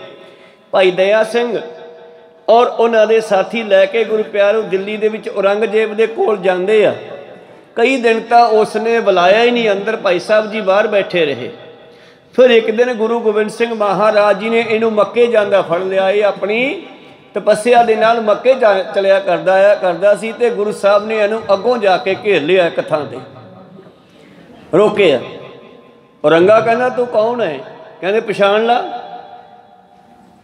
ਭਾਈ ਦਇਆ ਸਿੰਘ ਔਰ ਉਹਨਾਂ ਦੇ ਸਾਥੀ ਲੈ ਕੇ ਗੁਰੂ ਪਿਆਰੋ ਦਿੱਲੀ ਦੇ ਵਿੱਚ ਔਰੰਗਜ਼ੇਬ ਦੇ ਕੋਲ ਜਾਂਦੇ ਆ, ਕਈ ਦਿਨ ਤਾਂ ਉਸਨੇ ਬੁਲਾਇਆ ਹੀ ਨਹੀਂ ਅੰਦਰ, ਭਾਈ ਸਾਹਿਬ ਜੀ ਬਾਹਰ ਬੈਠੇ ਰਹੇ। ਫਿਰ ਇੱਕ ਦਿਨ ਗੁਰੂ ਗੋਬਿੰਦ ਸਿੰਘ ਮਹਾਰਾਜ ਜੀ ਨੇ ਇਹਨੂੰ ਮੱਕੇ ਜਾਂਦਾ ਫੜ ਲਿਆ। ਇਹ ਆਪਣੀ ਤਪੱਸਿਆ ਦੇ ਨਾਲ ਮੱਕੇ ਚਲਿਆ ਕਰਦਾ ਸੀ ਤੇ ਗੁਰੂ ਸਾਹਿਬ ਨੇ ਇਹਨੂੰ ਅੱਗੋਂ ਜਾ ਕੇ ਘੇਰ ਲਿਆ, ਇੱਕ ਥਾਂ ਤੇ ਰੋਕਿਆ। ਔਰੰਗਾ ਕਹਿੰਦਾ ਤੂੰ ਕੌਣ ਹੈ? ਕਹਿੰਦੇ ਪਛਾਣ ਲਾ,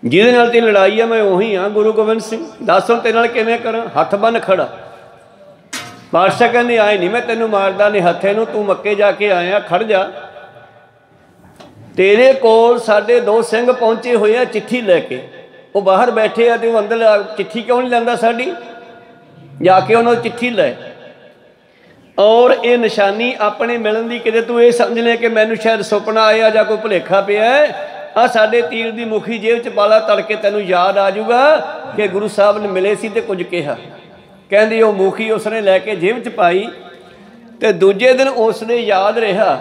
ਜਿਹਦੇ ਨਾਲ ਤੇ ਲੜਾਈ ਆ ਮੈਂ ਉਹੀ ਹਾਂ ਗੁਰੂ ਗੋਬਿੰਦ ਸਿੰਘ। ਦੱਸ ਹੁਣ ਤੇਰੇ ਨਾਲ ਕਿਵੇਂ ਕਰਾਂ? ਹੱਥ ਬੰਨ ਖੜਾ। ਪਾਤਸ਼ਾਹ ਕਹਿੰਦੇ ਆਏ ਨਹੀਂ ਮੈਂ ਤੈਨੂੰ ਮਾਰਦਾ ਨਹੀਂ ਹੱਥੇ ਨੂੰ, ਤੂੰ ਮੱਕੇ ਜਾ ਕੇ ਆਇਆ, ਖੜ ਜਾ। ਤੇਰੇ ਕੋਲ ਸਾਡੇ ਦੋ ਸਿੰਘ ਪਹੁੰਚੇ ਹੋਏ ਆ ਚਿੱਠੀ ਲੈ ਕੇ, ਉਹ ਬਾਹਰ ਬੈਠੇ ਆ ਤੇ ਉਹ ਅੰਦਰ ਚਿੱਠੀ ਕਿਉਂ ਨਹੀਂ ਲੈਂਦਾ ਸਾਡੀ? ਜਾ ਕੇ ਉਹਨਾਂ ਨੂੰ ਚਿੱਠੀ ਲੈ। ਔਰ ਇਹ ਨਿਸ਼ਾਨੀ ਆਪਣੇ ਮਿਲਣ ਦੀ ਕਿਤੇ ਤੂੰ ਇਹ ਸਮਝ ਲੈ ਕਿ ਮੈਨੂੰ ਸ਼ਾਇਦ ਸੁਪਨਾ ਆਇਆ ਜਾਂ ਕੋਈ ਭੁਲੇਖਾ ਪਿਆ। ਆ ਸਾਡੇ ਤੀਰ ਦੀ ਮੁਖੀ ਜੇਬ 'ਚ ਪਾਲਾ, ਤੜਕੇ ਤੈਨੂੰ ਯਾਦ ਆ ਜਾਊਗਾ ਕਿ ਗੁਰੂ ਸਾਹਿਬ ਨੇ ਮਿਲੇ ਸੀ ਤੇ ਕੁਝ ਕਿਹਾ। ਕਹਿੰਦੀ ਉਹ ਮੁਖੀ ਉਸਨੇ ਲੈ ਕੇ ਜੇਬ 'ਚ ਪਾਈ ਤੇ ਦੂਜੇ ਦਿਨ ਉਸਨੇ ਯਾਦ ਰਿਹਾ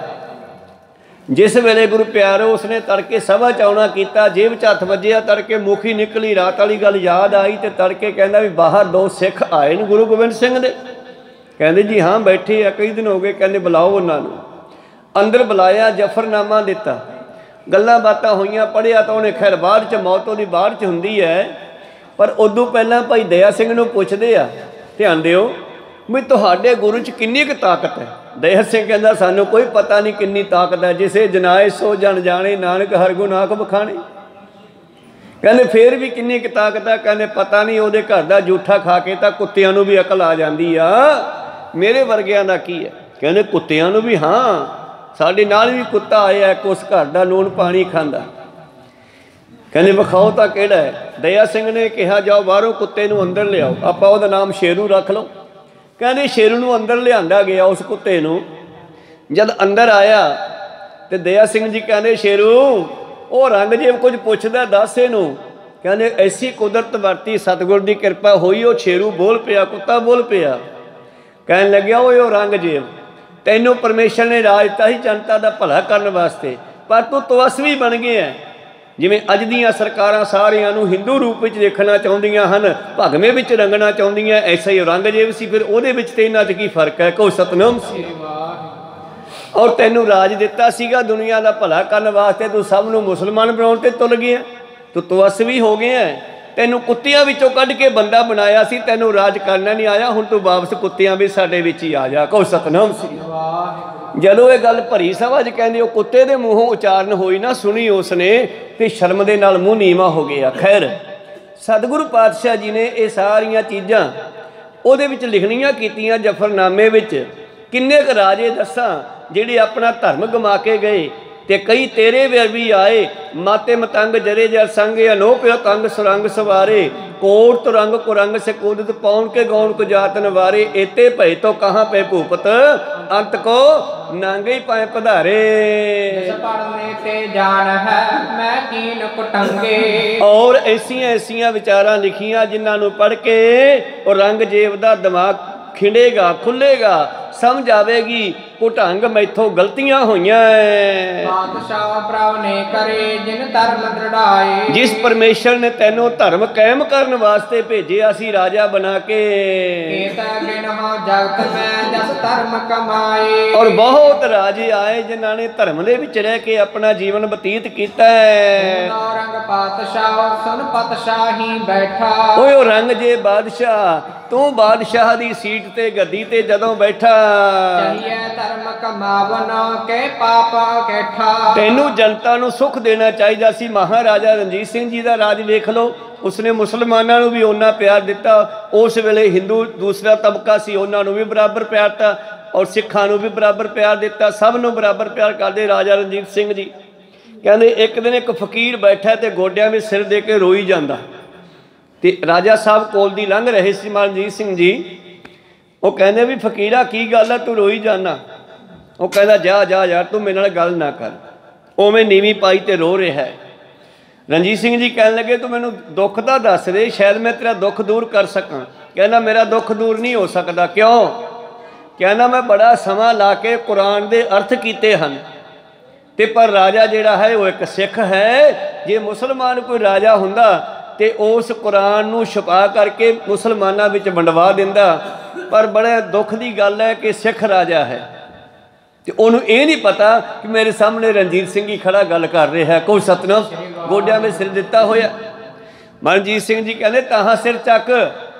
ਜਿਸ ਵੇਲੇ ਗੁਰੂ ਪਿਆਰੋ ਉਸਨੇ ਤੜਕੇ ਸਭਾ 'ਚ ਆਉਣਾ ਕੀਤਾ, ਜੇਬ 'ਚ ਹੱਥ ਵੱਜਿਆ, ਤੜਕੇ ਮੁਖੀ ਨਿਕਲੀ, ਰਾਤ ਵਾਲੀ ਗੱਲ ਯਾਦ ਆਈ ਤੇ ਤੜਕੇ ਕਹਿੰਦਾ ਵੀ ਬਾਹਰ ਦੋ ਸਿੱਖ ਆਏ ਨੇ ਗੁਰੂ ਗੋਬਿੰਦ ਸਿੰਘ ਦੇ। ਕਹਿੰਦੇ ਜੀ ਹਾਂ ਬੈਠੇ ਆ, ਕਈ ਦਿਨ ਹੋ ਗਏ। ਕਹਿੰਦੇ ਬੁਲਾਓ ਉਹਨਾਂ ਨੂੰ। ਅੰਦਰ ਬੁਲਾਇਆ, ਜਫਰਨਾਮਾ ਦਿੱਤਾ, ਗੱਲਾਂ ਬਾਤਾਂ ਹੋਈਆਂ, ਪੜ੍ਹਿਆ ਤਾਂ ਉਹਨੇ। ਖੈਰ ਬਾਅਦ 'ਚ ਮੌਤ ਉਹਦੀ ਬਾਅਦ 'ਚ ਹੁੰਦੀ ਹੈ, ਪਰ ਉਦੋਂ ਪਹਿਲਾਂ ਭਾਈ ਦਇਆ ਸਿੰਘ ਨੂੰ ਪੁੱਛਦੇ ਆ, ਧਿਆਨ ਦਿਓ ਵੀ ਤੁਹਾਡੇ ਗੁਰੂ 'ਚ ਕਿੰਨੀ ਕੁ ਤਾਕਤ ਹੈ? ਦਇਆ ਸਿੰਘ ਕਹਿੰਦਾ ਸਾਨੂੰ ਕੋਈ ਪਤਾ ਨਹੀਂ ਕਿੰਨੀ ਤਾਕਤ ਹੈ, ਜਿਸੇ ਜਨਾਏ ਸੋ ਜਨ ਜਾਣੇ, ਨਾਨਕ ਹਰ ਗੁਣ ਆਖ ਬਖਾਣੇ। ਕਹਿੰਦੇ ਫੇਰ ਵੀ ਕਿੰਨੀ ਕੁ ਤਾਕਤ ਹੈ? ਕਹਿੰਦੇ ਪਤਾ ਨਹੀਂ, ਉਹਦੇ ਘਰ ਦਾ ਜੂਠਾ ਖਾ ਕੇ ਤਾਂ ਕੁੱਤਿਆਂ ਨੂੰ ਵੀ ਅਕਲ ਆ ਜਾਂਦੀ ਆ, ਮੇਰੇ ਵਰਗਿਆਂ ਦਾ ਕੀ ਹੈ? ਕਹਿੰਦੇ ਕੁੱਤਿਆਂ ਨੂੰ ਵੀ, ਹਾਂ ਸਾਡੇ ਨਾਲ ਵੀ ਕੁੱਤਾ ਆਇਆ ਉਸ ਘਰ ਦਾ, ਲੂਣ ਪਾਣੀ ਖਾਂਦਾ। ਕਹਿੰਦੇ ਵਿਖਾਓ ਤਾਂ ਕਿਹੜਾ ਹੈ? ਦਇਆ ਸਿੰਘ ਨੇ ਕਿਹਾ ਜਾਓ ਬਾਹਰੋਂ ਕੁੱਤੇ ਨੂੰ ਅੰਦਰ ਲਿਆਓ, ਆਪਾਂ ਉਹਦਾ ਨਾਮ ਸ਼ੇਰੂ ਰੱਖ ਲਓ। ਕਹਿੰਦੇ ਸ਼ੇਰੂ ਨੂੰ ਅੰਦਰ ਲਿਆਂਦਾ ਗਿਆ, ਉਸ ਕੁੱਤੇ ਨੂੰ ਜਦ ਅੰਦਰ ਆਇਆ ਤੇ ਦਇਆ ਸਿੰਘ ਜੀ ਕਹਿੰਦੇ ਸ਼ੇਰੂ ਉਹ ਔਰੰਗਜ਼ੇਬ ਕੁਝ ਪੁੱਛਦਾ, ਦੱਸ ਇਹਨੂੰ। ਕਹਿੰਦੇ ਐਸੀ ਕੁਦਰਤ ਵਰਤੀ, ਸਤਿਗੁਰ ਦੀ ਕਿਰਪਾ ਹੋਈ, ਉਹ ਸ਼ੇਰੂ ਬੋਲ ਪਿਆ, ਕੁੱਤਾ ਬੋਲ ਪਿਆ। ਕਹਿਣ ਲੱਗਿਆ ਓਏ ਔਰੰਗਜ਼ੇਬ ਤੈਨੂੰ ਪਰਮੇਸ਼ਰ ਨੇ ਰਾਜ ਦਿੱਤਾ ਸੀ ਜਨਤਾ ਦਾ ਭਲਾ ਕਰਨ ਵਾਸਤੇ, ਪਰ ਤੂੰ ਤਵਸਵੀ ਬਣ ਗਿਆ। ਜਿਵੇਂ ਅੱਜ ਦੀਆਂ ਸਰਕਾਰਾਂ ਸਾਰਿਆਂ ਨੂੰ ਹਿੰਦੂ ਰੂਪ ਵਿੱਚ ਦੇਖਣਾ ਚਾਹੁੰਦੀਆਂ ਹਨ, ਭਗਵੇਂ ਵਿੱਚ ਰੰਗਣਾ ਚਾਹੁੰਦੀਆਂ, ਐਸਾ ਹੀ ਔਰੰਗਜ਼ੇਬ ਸੀ। ਫਿਰ ਉਹਦੇ ਵਿੱਚ ਤੇ ਇਹਨਾਂ 'ਚ ਕੀ ਫਰਕ ਹੈ? ਕਹੋ ਸਤਨਾਮ ਸੀ। ਔਰ ਤੈਨੂੰ ਰਾਜ ਦਿੱਤਾ ਸੀਗਾ ਦੁਨੀਆ ਦਾ ਭਲਾ ਕਰਨ ਵਾਸਤੇ, ਤੂੰ ਸਭ ਨੂੰ ਮੁਸਲਮਾਨ ਬਣਾਉਣ ਤੇ ਤੁਲ ਗਿਆ, ਤੂੰ ਤਵਸਵੀ ਹੋ ਗਿਆ। ਤੈਨੂੰ ਕੁੱਤਿਆਂ ਵਿੱਚੋਂ ਕੱਢ ਕੇ ਬੰਦਾ ਬਣਾਇਆ ਸੀ, ਤੈਨੂੰ ਰਾਜ ਕਰਨਾ ਨਹੀਂ ਆਇਆ, ਹੁਣ ਤੂੰ ਵਾਪਸ ਕੁੱਤਿਆਂ ਵਿੱਚ ਸਾਡੇ ਵਿੱਚ ਹੀ ਆ ਜਾ। ਕਹੋ ਸਤਨਾਮ ਸੀ। ਜਦੋਂ ਇਹ ਗੱਲ ਭਰੀ ਸਭਾ 'ਚ ਕਹਿੰਦੇ ਉਹ ਕੁੱਤੇ ਦੇ ਮੂੰਹੋਂ ਉਚਾਰਨ ਹੋਈ ਨਾ, ਸੁਣੀ ਉਸਨੇ ਤੇ ਸ਼ਰਮ ਦੇ ਨਾਲ ਮੂੰਹ ਨੀਵਾਂ ਹੋ ਗਿਆ। ਖੈਰ ਸਤਿਗੁਰੂ ਪਾਤਸ਼ਾਹ ਜੀ ਨੇ ਇਹ ਸਾਰੀਆਂ ਚੀਜ਼ਾਂ ਉਹਦੇ ਵਿੱਚ ਲਿਖਣੀਆਂ ਕੀਤੀਆਂ ਜਫਰਨਾਮੇ ਵਿੱਚ। ਕਿੰਨੇ ਕੁ ਰਾਜੇ ਦੱਸਾਂ ਜਿਹੜੇ ਆਪਣਾ ਧਰਮ ਗਮਾ ਕੇ ਗਏ, ਤੇ ਕਈ ਤੇਰੇ ਵੇਰ ਵੀ ਆਏ। ਮਾਤੇ ਮਤੰਗ ਜਰੇ ਜਰ ਸੰਗ ਅਨੋਪ ਕੰਗ ਸੁਰੰਗ ਸਵਾਰੇ, ਕੋਟ ਤੁਰੰਗ ਕੁਰੰਗ ਸੇ ਕੂਦਤ ਪਾਉਣ ਕੇ ਗੌਣ ਕੋ ਜਾਤਨ ਵਾਰੇ, ਏਤੇ ਭਏ ਤੋਂ ਕਹਾਂ ਪੈ ਭੂਪਤ ਅੰਤ ਕੋ ਨਾਂਗੇ ਪਾਏ ਪਧਾਰੇ। ਪੜ੍ਹਨੇ ਤੇ ਜਾਣ ਹੈ ਮੈਂ ਕੀਨ ਕੁਟੰਗੇ। ਔਰ ਐਸੀਆਂ ਵਿਚਾਰਾਂ ਲਿਖੀਆਂ ਜਿਨ੍ਹਾਂ ਨੂੰ ਪੜ੍ਹ ਕੇ ਔਰੰਗਜ਼ੇਬ ਦਾ ਦਿਮਾਗ ਖਿੰਡੇਗਾ, ਖੁੱਲੇਗਾ, ਸਮਝ ਆਵੇਗੀ ਕੁਢੰਗ ਮੈਥੋਂ ਗਲਤੀਆਂ ਹੋਈਆਂ। ਪਾਤਸ਼ਾਹ ਪ੍ਰਭ ਨੇ ਕਰੇ ਜਿਨ ਧਰਮ ਦ੍ਰਿੜਾਏ। ਜਿਸ ਪਰਮੇਸ਼ਰ ਨੇ ਤੈਨੂੰ ਧਰਮ ਕਾਇਮ ਕਰਨ ਵਾਸਤੇ ਭੇਜਿਆ ਸੀ ਰਾਜਾ ਬਣਾ ਕੇ। ਜਗਤ ਮੈਂ ਜਸ ਧਰਮ ਕਮਾਏ। ਔਰ ਬਹੁਤ ਰਾਜੇ ਆਏ ਜਿਨ੍ਹਾਂ ਨੇ ਧਰਮ ਦੇ ਵਿੱਚ ਰਹਿ ਕੇ ਆਪਣਾ ਜੀਵਨ ਬਤੀਤ ਕੀਤਾ ਹੈ। ਰੰਗ ਪਾਤਸ਼ਾਹ ਸੁਨ ਪਤਸ਼ਾਹੀ ਬੈਠਾ। ਓਏ ਉਹ ਰੰਗ ਜੇ ਬਾਦਸ਼ਾਹ ਤੂੰ ਬਾਦਸ਼ਾਹ ਦੀ ਸੀਟ ਤੇ ਗੱਦੀ ਤੇ ਜਦੋਂ ਬੈਠਾ। ਚਾਹੀਏ ਧਰਮ ਕਮਾਵਨ ਕੇ ਪਾਪਾ ਕੈਠਾ। ਤੈਨੂੰ ਜਨਤਾ ਨੂੰ ਸੁੱਖ ਦੇਣਾ ਚਾਹੀਦਾ ਸੀ। ਮਹਾਰਾਜਾ ਰਣਜੀਤ ਸਿੰਘ ਜੀ ਦਾ ਰਾਜ ਵੇਖ ਲਓ। ਉਸਨੇ ਮੁਸਲਮਾਨਾਂ ਨੂੰ ਵੀ ਓਨਾ ਪਿਆਰ ਦਿੱਤਾ। ਉਸ ਵੇਲੇ ਹਿੰਦੂ ਦੂਸਰਾ ਤਬਕਾ ਸੀ, ਉਹਨਾਂ ਨੂੰ ਵੀ ਬਰਾਬਰ ਪਿਆਰ ਦਿੱਤਾ ਔਰ ਸਿੱਖਾਂ ਨੂੰ ਵੀ ਬਰਾਬਰ ਪਿਆਰ ਦਿੱਤਾ। ਸਭ ਨੂੰ ਬਰਾਬਰ ਪਿਆਰ ਕਰਦੇ ਰਾਜਾ ਰਣਜੀਤ ਸਿੰਘ ਜੀ। ਕਹਿੰਦੇ ਇੱਕ ਦਿਨ ਇੱਕ ਫਕੀਰ ਬੈਠਾ ਤੇ ਗੋਡਿਆਂ ਵਿੱਚ ਸਿਰ ਦੇ ਕੇ ਰੋਈ ਜਾਂਦਾ ਤੇ ਰਾਜਾ ਸਾਹਿਬ ਕੋਲ ਦੀ ਲੰਘ ਰਹੇ ਸੀ ਰਣਜੀਤ ਸਿੰਘ ਜੀ। ਉਹ ਕਹਿੰਦੇ ਵੀ ਫਕੀਰਾ ਕੀ ਗੱਲ ਹੈ, ਤੂੰ ਰੋਈ ਜਾਣਾ? ਉਹ ਕਹਿੰਦਾ ਜਾ ਜਾ ਯਾਰ, ਤੂੰ ਮੇਰੇ ਨਾਲ ਗੱਲ ਨਾ ਕਰ। ਉਵੇਂ ਨੀਵੀਂ ਪਾਈ ਤੇ ਰੋ ਰਿਹਾ ਹੈ। ਰਣਜੀਤ ਸਿੰਘ ਜੀ ਕਹਿਣ ਲੱਗੇ ਤੂੰ ਮੈਨੂੰ ਦੁੱਖ ਦਾ ਦੱਸ ਦੇ, ਸ਼ਾਇਦ ਮੈਂ ਤੇਰਾ ਦੁੱਖ ਦੂਰ ਕਰ ਸਕਾਂ। ਕਹਿੰਦਾ ਮੇਰਾ ਦੁੱਖ ਦੂਰ ਨਹੀਂ ਹੋ ਸਕਦਾ। ਕਿਉਂ? ਕਹਿੰਦਾ ਮੈਂ ਬੜਾ ਸਮਾਂ ਲਾ ਕੇ ਕੁਰਾਨ ਦੇ ਅਰਥ ਕੀਤੇ ਹਨ ਤੇ ਪਰ ਰਾਜਾ ਜਿਹੜਾ ਹੈ ਉਹ ਇੱਕ ਸਿੱਖ ਹੈ। ਜੇ ਮੁਸਲਮਾਨ ਕੋਈ ਰਾਜਾ ਹੁੰਦਾ ਤੇ ਉਸ ਕੁਰਾਨ ਨੂੰ ਛੁਪਾ ਕਰਕੇ ਮੁਸਲਮਾਨਾਂ ਵਿੱਚ ਵੰਡਵਾ ਦਿੰਦਾ। ਪਰ ਬੜੇ ਦੁੱਖ ਦੀ ਗੱਲ ਹੈ ਕਿ ਸਿੱਖ ਰਾਜਾ ਹੈ ਤੇ ਉਹਨੂੰ ਇਹ ਨਹੀਂ ਪਤਾ ਕਿ ਮੇਰੇ ਸਾਹਮਣੇ ਰਣਜੀਤ ਸਿੰਘ ਹੀ ਖੜਾ ਗੱਲ ਕਰ ਰਿਹਾ ਹੈ। ਕੋਈ ਸਤਨਾਮ ਗੋਡਿਆਂ ਵਿੱਚ ਸਿਰ ਦਿੱਤਾ ਹੋਇਆ। ਰਣਜੀਤ ਸਿੰਘ ਜੀ ਕਹਿੰਦੇ ਤਾਹਾਂ ਸਿਰ ਚੱਕ,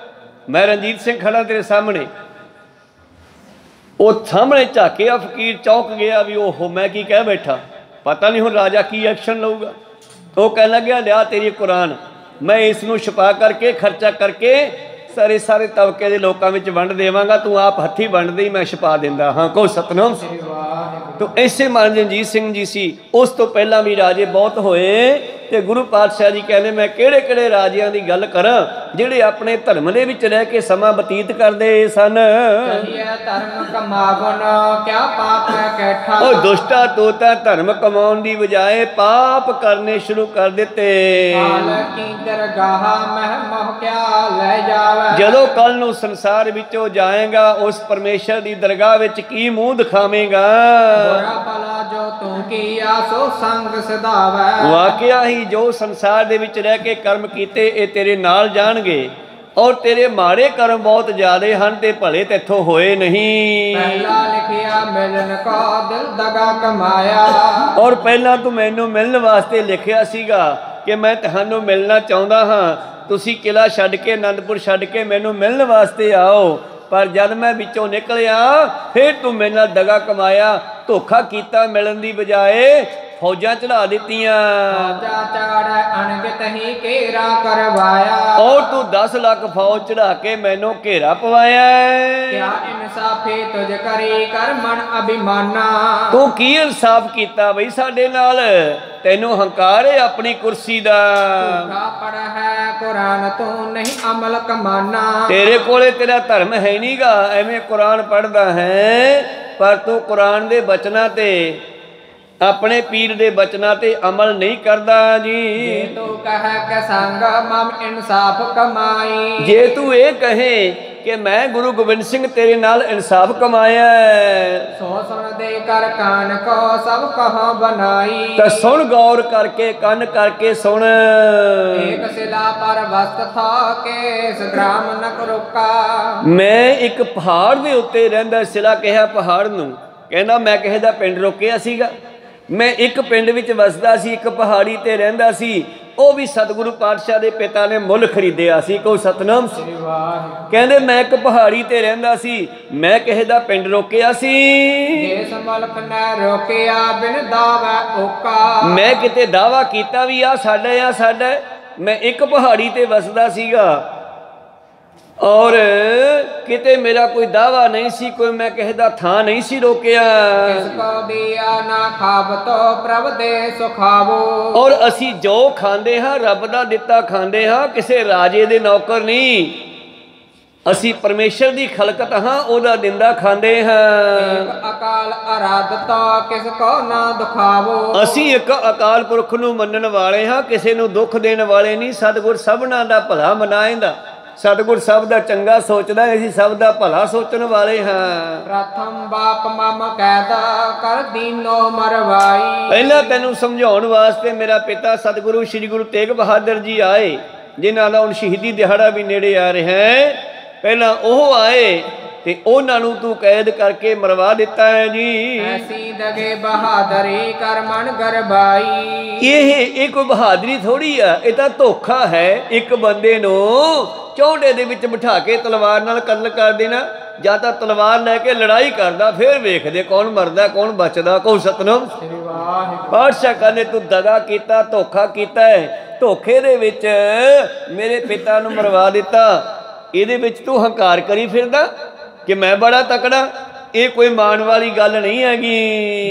ਮੈਂ ਰਣਜੀਤ ਸਿੰਘ ਖੜਾ ਤੇਰੇ ਸਾਹਮਣੇ। ਉਹ ਸਾਹਮਣੇ ਝਾਕਿਆ, ਫਕੀਰ ਚੌਂਕ ਗਿਆ ਵੀ ਓਹੋ ਮੈਂ ਕੀ ਕਹਿ ਬੈਠਾ, ਪਤਾ ਨਹੀਂ ਹੁਣ ਰਾਜਾ ਕੀ ਐਕਸ਼ਨ ਲਊਗਾ। ਉਹ ਕਹਿਣ ਲੱਗਿਆ ਲਿਆ ਤੇਰੀ ਕੁਰਾਨ, ਮੈਂ ਇਸ ਨੂੰ ਛੁਪਾ ਕਰਕੇ ਖਰਚਾ ਕਰਕੇ ਸਾਰੇ ਤਬਕੇ ਦੇ ਲੋਕਾਂ ਵਿੱਚ ਵੰਡ ਦੇਵਾਂਗਾ। ਤੂੰ ਆਪ ਹੱਥੀਂ ਵੰਡ ਦੇ, ਮੈਂ ਛੁਪਾ ਦਿੰਦਾ ਹਾਂ। ਕਹੋ ਸਤਨਾਮ। ਤੋ ਐਸੇ ਮਹਾਰਾਜ ਰਣਜੀਤ ਸਿੰਘ ਜੀ ਸੀ। ਉਸ ਤੋਂ ਪਹਿਲਾਂ ਵੀ ਰਾਜੇ ਬਹੁਤ ਹੋਏ ਤੇ ਗੁਰੂ ਪਾਤਸ਼ਾਹ ਜੀ ਕਹਿੰਦੇ ਮੈਂ ਕਿਹੜੇ ਕਿਹੜੇ ਰਾਜਿਆਂ ਦੀ ਗੱਲ ਕਰਾਂ ਜਿਹੜੇ ਆਪਣੇ ਧਰਮ ਦੇ ਵਿੱਚ ਰਹਿ ਕੇ ਸਮਾਂ ਬਤੀਤ ਕਰਦੇ ਸਨ। ਧਰਮ ਕਮਾਵਨ ਕਿਆ ਪਾਪ ਕੈਠਾ। ਉਹ ਦੁਸ਼ਟਾ ਤੂੰ ਤਾਂ ਧਰਮ ਕਮਾਉਣ ਦੀ ਬਜਾਏ ਪਾਪ ਕਰਨੇ ਸ਼ੁਰੂ ਕਰ ਦਿੱਤੇ। ਜਦੋਂ ਕੱਲ ਨੂੰ ਸੰਸਾਰ ਵਿੱਚੋਂ ਜਾਏਗਾ ਉਸ ਪਰਮੇਸ਼ਰ ਦੀ ਦਰਗਾਹ ਵਿੱਚ ਕੀ ਮੂੰਹ ਦਿਖਾਵੇਂਗਾ। ਵਾਕਿਆ ਹੀ ਜੋ ਸੰਸਾਰ ਦੇ ਵਿੱਚ ਰਹਿ ਕੇ ਕਰਮ ਕੀਤੇ ਇਹ ਤੇਰੇ ਨਾਲ ਜਾਣਗੇ ਔਰ ਤੇਰੇ ਮਾੜੇ ਕਰਮ ਬਹੁਤ ਜ਼ਿਆਦੇ ਹਨ ਤੇ ਭਲੇ ਤੇਥੋਂ ਹੋਏ ਨਹੀਂ। ਪਹਿਲਾ ਲਿਖਿਆ ਮਿਲਣ ਕੋ ਦਿਲ ਦਗਾ ਕਮਾਇਆ। ਔਰ ਪਹਿਲਾਂ ਤੂੰ ਮੈਨੂੰ ਮਿਲਣ ਵਾਸਤੇ ਲਿਖਿਆ ਸੀਗਾ ਕਿ ਮੈਂ ਤੁਹਾਨੂੰ ਮਿਲਣਾ ਚਾਹੁੰਦਾ ਹਾਂ, ਤੁਸੀਂ ਕਿਲਾ ਛੱਡ ਕੇ ਆਨੰਦਪੁਰ ਛੱਡ ਕੇ ਮੈਨੂੰ ਮਿਲਣ ਵਾਸਤੇ ਆਓ। ਪਰ ਜਦ ਮੈਂ ਵਿੱਚੋਂ ਨਿਕਲਿਆ ਫਿਰ ਤੂੰ ਮੇਰੇ ਨਾਲ ਦਗਾ ਕਮਾਇਆ, ਧੋਖਾ ਕੀਤਾ, ਮਿਲਣ ਦੀ ਬਜਾਏ ਫੌਜਾਂ ਚੜਾ ਦਿੱਤੀਆਂ। ਔਰ ਤੂੰ 10 ਲੱਖ ਫੌਜ ਚੜਾ ਕੇ ਮੈਨੂੰ ਘੇਰਾ ਪਵਾਇਆ। ਤੂੰ ਕੀ ਇਨਸਾਫ ਕੀਤਾ ਬਈ ਸਾਡੇ ਨਾਲ? ਤੈਨੂੰ ਹੰਕਾਰ ਹੈ ਆਪਣੀ ਕੁਰਸੀ ਦਾ। ਕੁਰਾਨ ਤੂੰ ਨਹੀਂ ਅਮਲ ਕਮਾਨਾ। ਤੇਰੇ ਕੋਲੇ ਤੇਰਾ ਧਰਮ ਹੈ ਨਹੀਂਗਾ, ਐਵੇਂ ਕੁਰਾਨ ਪੜ੍ਹਦਾ ਹੈ ਪਰ ਤੂੰ ਕੁਰਾਨ ਦੇ ਬਚਨਾਂ ਤੇ ਆਪਣੇ ਪੀਰ ਦੇ ਬਚਨਾਂ ਤੇ ਅਮਲ ਨਹੀਂ ਕਰਦਾ ਜੀ। ਤੂੰ ਕਹੇ ਕਿ ਸੰਗ ਮਮ ਇਨਸਾਫ ਕਮਾਈ। ਜੇ ਤੂੰ ਇਹ ਕਹੇ ਕਿ ਮੈਂ ਗੁਰੂ ਗੋਬਿੰਦ ਸਿੰਘ ਤੇਰੇ ਨਾਲ ਇਨਸਾਫ ਕਮਾਇਆ। ਸੋ ਸੁਣ ਦੇ ਕਰ ਕਾਨ ਕੋ ਸਭ ਕਹਾਂ ਬਣਾਈ। ਤਾਂ ਸੁਣ ਗੌਰ ਕਰਕੇ ਕੰਨ ਕਰਕੇ ਸੁਣ। ਏਕ ਸਿਲਾ ਪਰ ਵਸਤ ਥਾ ਕੇ ਸੰਗਰਾਮ ਨ ਰੁਕਾ। ਮੈਂ ਇੱਕ ਪਹਾੜ ਦੇ ਉੱਤੇ ਰਹਿੰਦਾ, ਸਿਲਾ ਕਿਹਾ ਪਹਾੜ ਨੂੰ। ਕਹਿੰਦਾ ਮੈਂ ਕਿਸੇ ਦਾ ਪਿੰਡ ਰੋਕਿਆ ਸੀਗਾ, ਮੈਂ ਇੱਕ ਪਿੰਡ ਵਿੱਚ ਵਸਦਾ ਸੀ, ਇੱਕ ਪਹਾੜੀ ਤੇ ਰਹਿੰਦਾ ਸੀ। ਉਹ ਵੀ ਸਤਿਗੁਰੂ ਪਾਤਸ਼ਾਹ ਦੇ ਪਿਤਾ ਨੇ ਮੁੱਲ ਖਰੀਦਿਆ ਸੀ। ਕੋਈ ਸਤਨਾਮ। ਕਹਿੰਦੇ ਮੈਂ ਇੱਕ ਪਹਾੜੀ ਤੇ ਰਹਿੰਦਾ ਸੀ, ਮੈਂ ਕਿਸੇ ਦਾ ਪਿੰਡ ਰੋਕਿਆ ਸੀ। ਜਿਸ ਮੁਲਕ ਨੇ ਰੋਕਿਆ ਬਿਨ ਦਾਵਾ ਓਕਾ। ਮੈਂ ਕਿਤੇ ਦਾਵਾ ਕੀਤਾ ਵੀ ਆ ਸਾਡਾ। ਮੈਂ ਇੱਕ ਪਹਾੜੀ ਤੇ ਵਸਦਾ ਸੀਗਾ ਔਰ ਕਿਤੇ ਮੇਰਾ ਕੋਈ ਦਾਵਾ ਨਹੀਂ ਸੀ, ਕੋਈ ਮੈਂ ਕਿਸੇ ਦਾ ਥਾਂ ਨਹੀਂ ਸੀ ਰੋਕਿਆ। ਔਰ ਅਸੀਂ ਜੋ ਖਾਂਦੇ ਹਾਂ ਰੱਬ ਦਾ ਦਿੱਤਾ ਖਾਂਦੇ ਹਾਂ, ਕਿਸੇ ਰਾਜੇ ਦੇ ਨੌਕਰ ਨਹੀਂ। ਅਸੀਂ ਪਰਮੇਸ਼ਰ ਦੀ ਖਲਕਤ ਹਾਂ, ਉਹਦਾ ਦਿੰਦਾ ਖਾਂਦੇ ਹਾਂ। ਅਕਾਲ ਅਰਾਧਤਾ ਕਿਸ ਕੋ ਨਾ ਦੁਖਾਵੋ। ਅਸੀਂ ਇੱਕ ਅਕਾਲ ਪੁਰਖ ਨੂੰ ਮੰਨਣ ਵਾਲੇ ਹਾਂ, ਕਿਸੇ ਨੂੰ ਦੁੱਖ ਦੇਣ ਵਾਲੇ ਨਹੀਂ। ਸਤਿਗੁਰ ਸਭਨਾਂ ਦਾ ਭਲਾ ਮਨਾਏਂਦਾ। सतगुर सब दा चंगा सोचदा है, असीं सब दा भला सोचण वाले हाँ। प्रथम बाप मम कैदा कर दीनो मरवाई। पहला तैनूं समझाउण वास्ते मेरा पिता सतगुरु श्री गुरु तेग बहादुर जी आए, जिन्हां दा हुण शहीदी दिहाड़ा भी नेड़े आ रहा है। पहला ओह आए ते उन्हां नूं तू कैद करके मरवा दिता है जी। ऐसी दगे बहादरी कर मन गरबाई। ये कोई बहादरी थोड़ी आ, ये तां धोखा है। एक बंदे नूं चौंडे दे विच बिठा के तलवार नाल कत्ल कर देना, जां तां तलवार लैके लड़ाई करदा, फिर वेखदे कौन मरदा कौन बचदा। कौन सतनाम पातशाह कहंदे तू दगा कीता, धोखा कीता है, धोखे दे विच मेरे पिता नूं मरवा दिता। इहदे विच तू हंकार करी फिरदा कि मैं बड़ा तकड़ा, ये कोई मान वाली गल नहीं हैगी।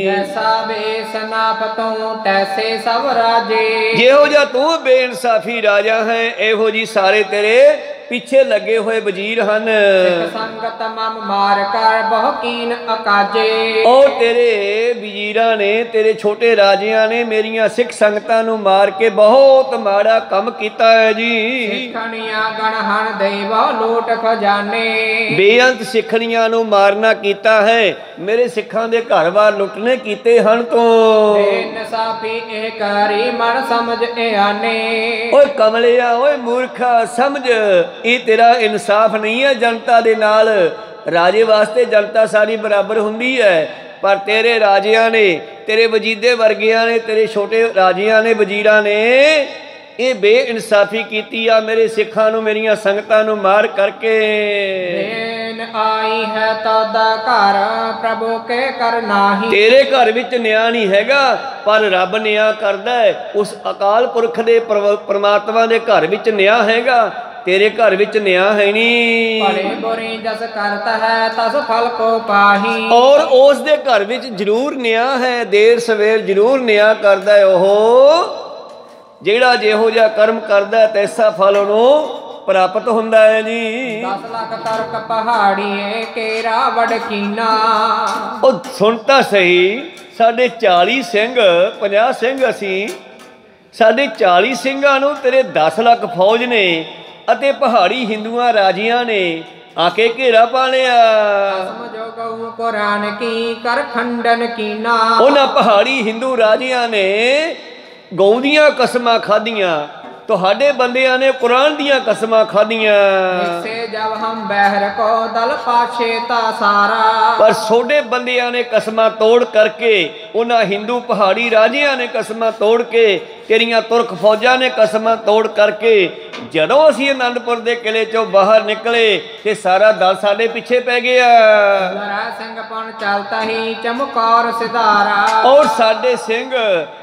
जैसा बेसनाप तू तैसे सब राजे। जेहो जा तू बेइंसाफी राजा है, एहो जी सारे तेरे पीछे लगे हुए वजीर हन। संगत मम मार कर बहु कीन अकाजे। और तेरे वजीरां ने, तेरे छोटे राजियां ने मेरिया सिख संगतां नूं मार के बहुत माड़ा कम कीता है जी। सिखणियां गणहन दे बहु लूट खजाने। बेअंत सिखणियां नूं मारना कीता है, मेरे सिखां दे घर बार लुटने कीते हन। तो बेइंसाफी ए करी मन समझ ए आने। ओए कमलिया, ओए मूर्खा, समझ ये तेरा इंसाफ नहीं है जनता दे नाल। राजे वास्ते जनता सारी बराबर हुंदी है, पर तेरे राजियां ने, तेरे वजीदे वर्गियां ने, तेरे छोटे राजियां ने, वजीरां ने ये बेइंसाफी कीती आ मेरे सिखां नूं, मेरियां संगतां नूं मार करके। देन आई है तोदा घर प्रभु के कर नाही। तेरे घर विच न्याय नहीं हैगा, पर रब न्याय करदा है। उस अकाल पुरख दे परमात्मा दे घर विच न्याय हैगा, तेरे घर विच न्याय है नहीं। भले बुरे जस करता है तस फल को पाही। और उस दे घर विच जरूर न्याय है, देर सवेर जरूर न्याय करदा है। ओह जेड़ा जेहो जिहा कर्म करदा है तैसा फल उहनूं प्राप्त हुंदा है जी। 10 लाख तर्क पहाड़िए केरा वडकीना। ਉਹ ਸੁਣ ਤਾਂ ਸਹੀ, ਸਾਡੇ 40 ਸਿੰਘ 50 ਸਿੰਘ ਅਸੀਂ, ਸਾਡੇ 40 ਸਿੰਘਾਂ ਨੂੰ ਤੇਰੇ 10 ਲੱਖ ਫੌਜ ਨੇ ਅਤੇ ਪਹਾੜੀ ਹਿੰਦੂਆਂ ਰਾਜੀਆਂ ਨੇ ਆ ਕੇ ਘੇਰਾ ਪਾ ਲਿਆ। ਸਮਝੋ ਗਊ ਕੁਰਾਨ ਕੀ ਕਰ ਖੰਡਨ ਕੀਨਾ। ਉਹਨਾਂ ਪਹਾੜੀ ਹਿੰਦੂ ਰਾਜੀਆਂ ਨੇ ਗਊ ਦੀਆਂ ਕਸਮਾਂ ਖਾਧੀਆਂ, ਤੁਹਾਡੇ ਬੰਦਿਆਂ ਨੇ ਕੁਰਾਨ ਦੀਆਂ ਕਸਮਾਂ ਖਾਧੀਆਂ। ਇਸੇ ਜਬ ਹਮ ਬਹਿਰ ਕੋ ਦਲ ਪਾਛੇ ਤਾ ਸਾਰਾ। ਪਰ ਛੋਡੇ ਬੰਦਿਆਂ ਨੇ ਕਸਮਾਂ ਤੋੜ ਕਰਕੇ, ਉਹਨਾਂ ਹਿੰਦੂ ਪਹਾੜੀ ਰਾਜਿਆਂ ਨੇ ਕਸਮਾਂ ਤੋੜ ਕੇ, ਤੇਰੀਆਂ ਤੁਰਕ ਫੌਜਾਂ ਨੇ ਕਸਮਾਂ ਤੋੜ ਕਰਕੇ, ਜਦੋਂ ਅਸੀਂ ਆਨੰਦਪੁਰ ਦੇ ਕਿਲੇ ਚੋਂ ਬਾਹਰ ਨਿਕਲੇ ਤੇ ਸਾਰਾ ਦਲ ਸਾਡੇ ਪਿੱਛੇ ਪੈ ਗਿਆ। ਲੜਾ ਸਿੰਘ ਪਣ ਚਲਤਾ ਹੀ ਚਮਕੌਰ ਸਿਧਾਰਾ। ਔਰ ਸਾਡੇ ਸਿੰਘ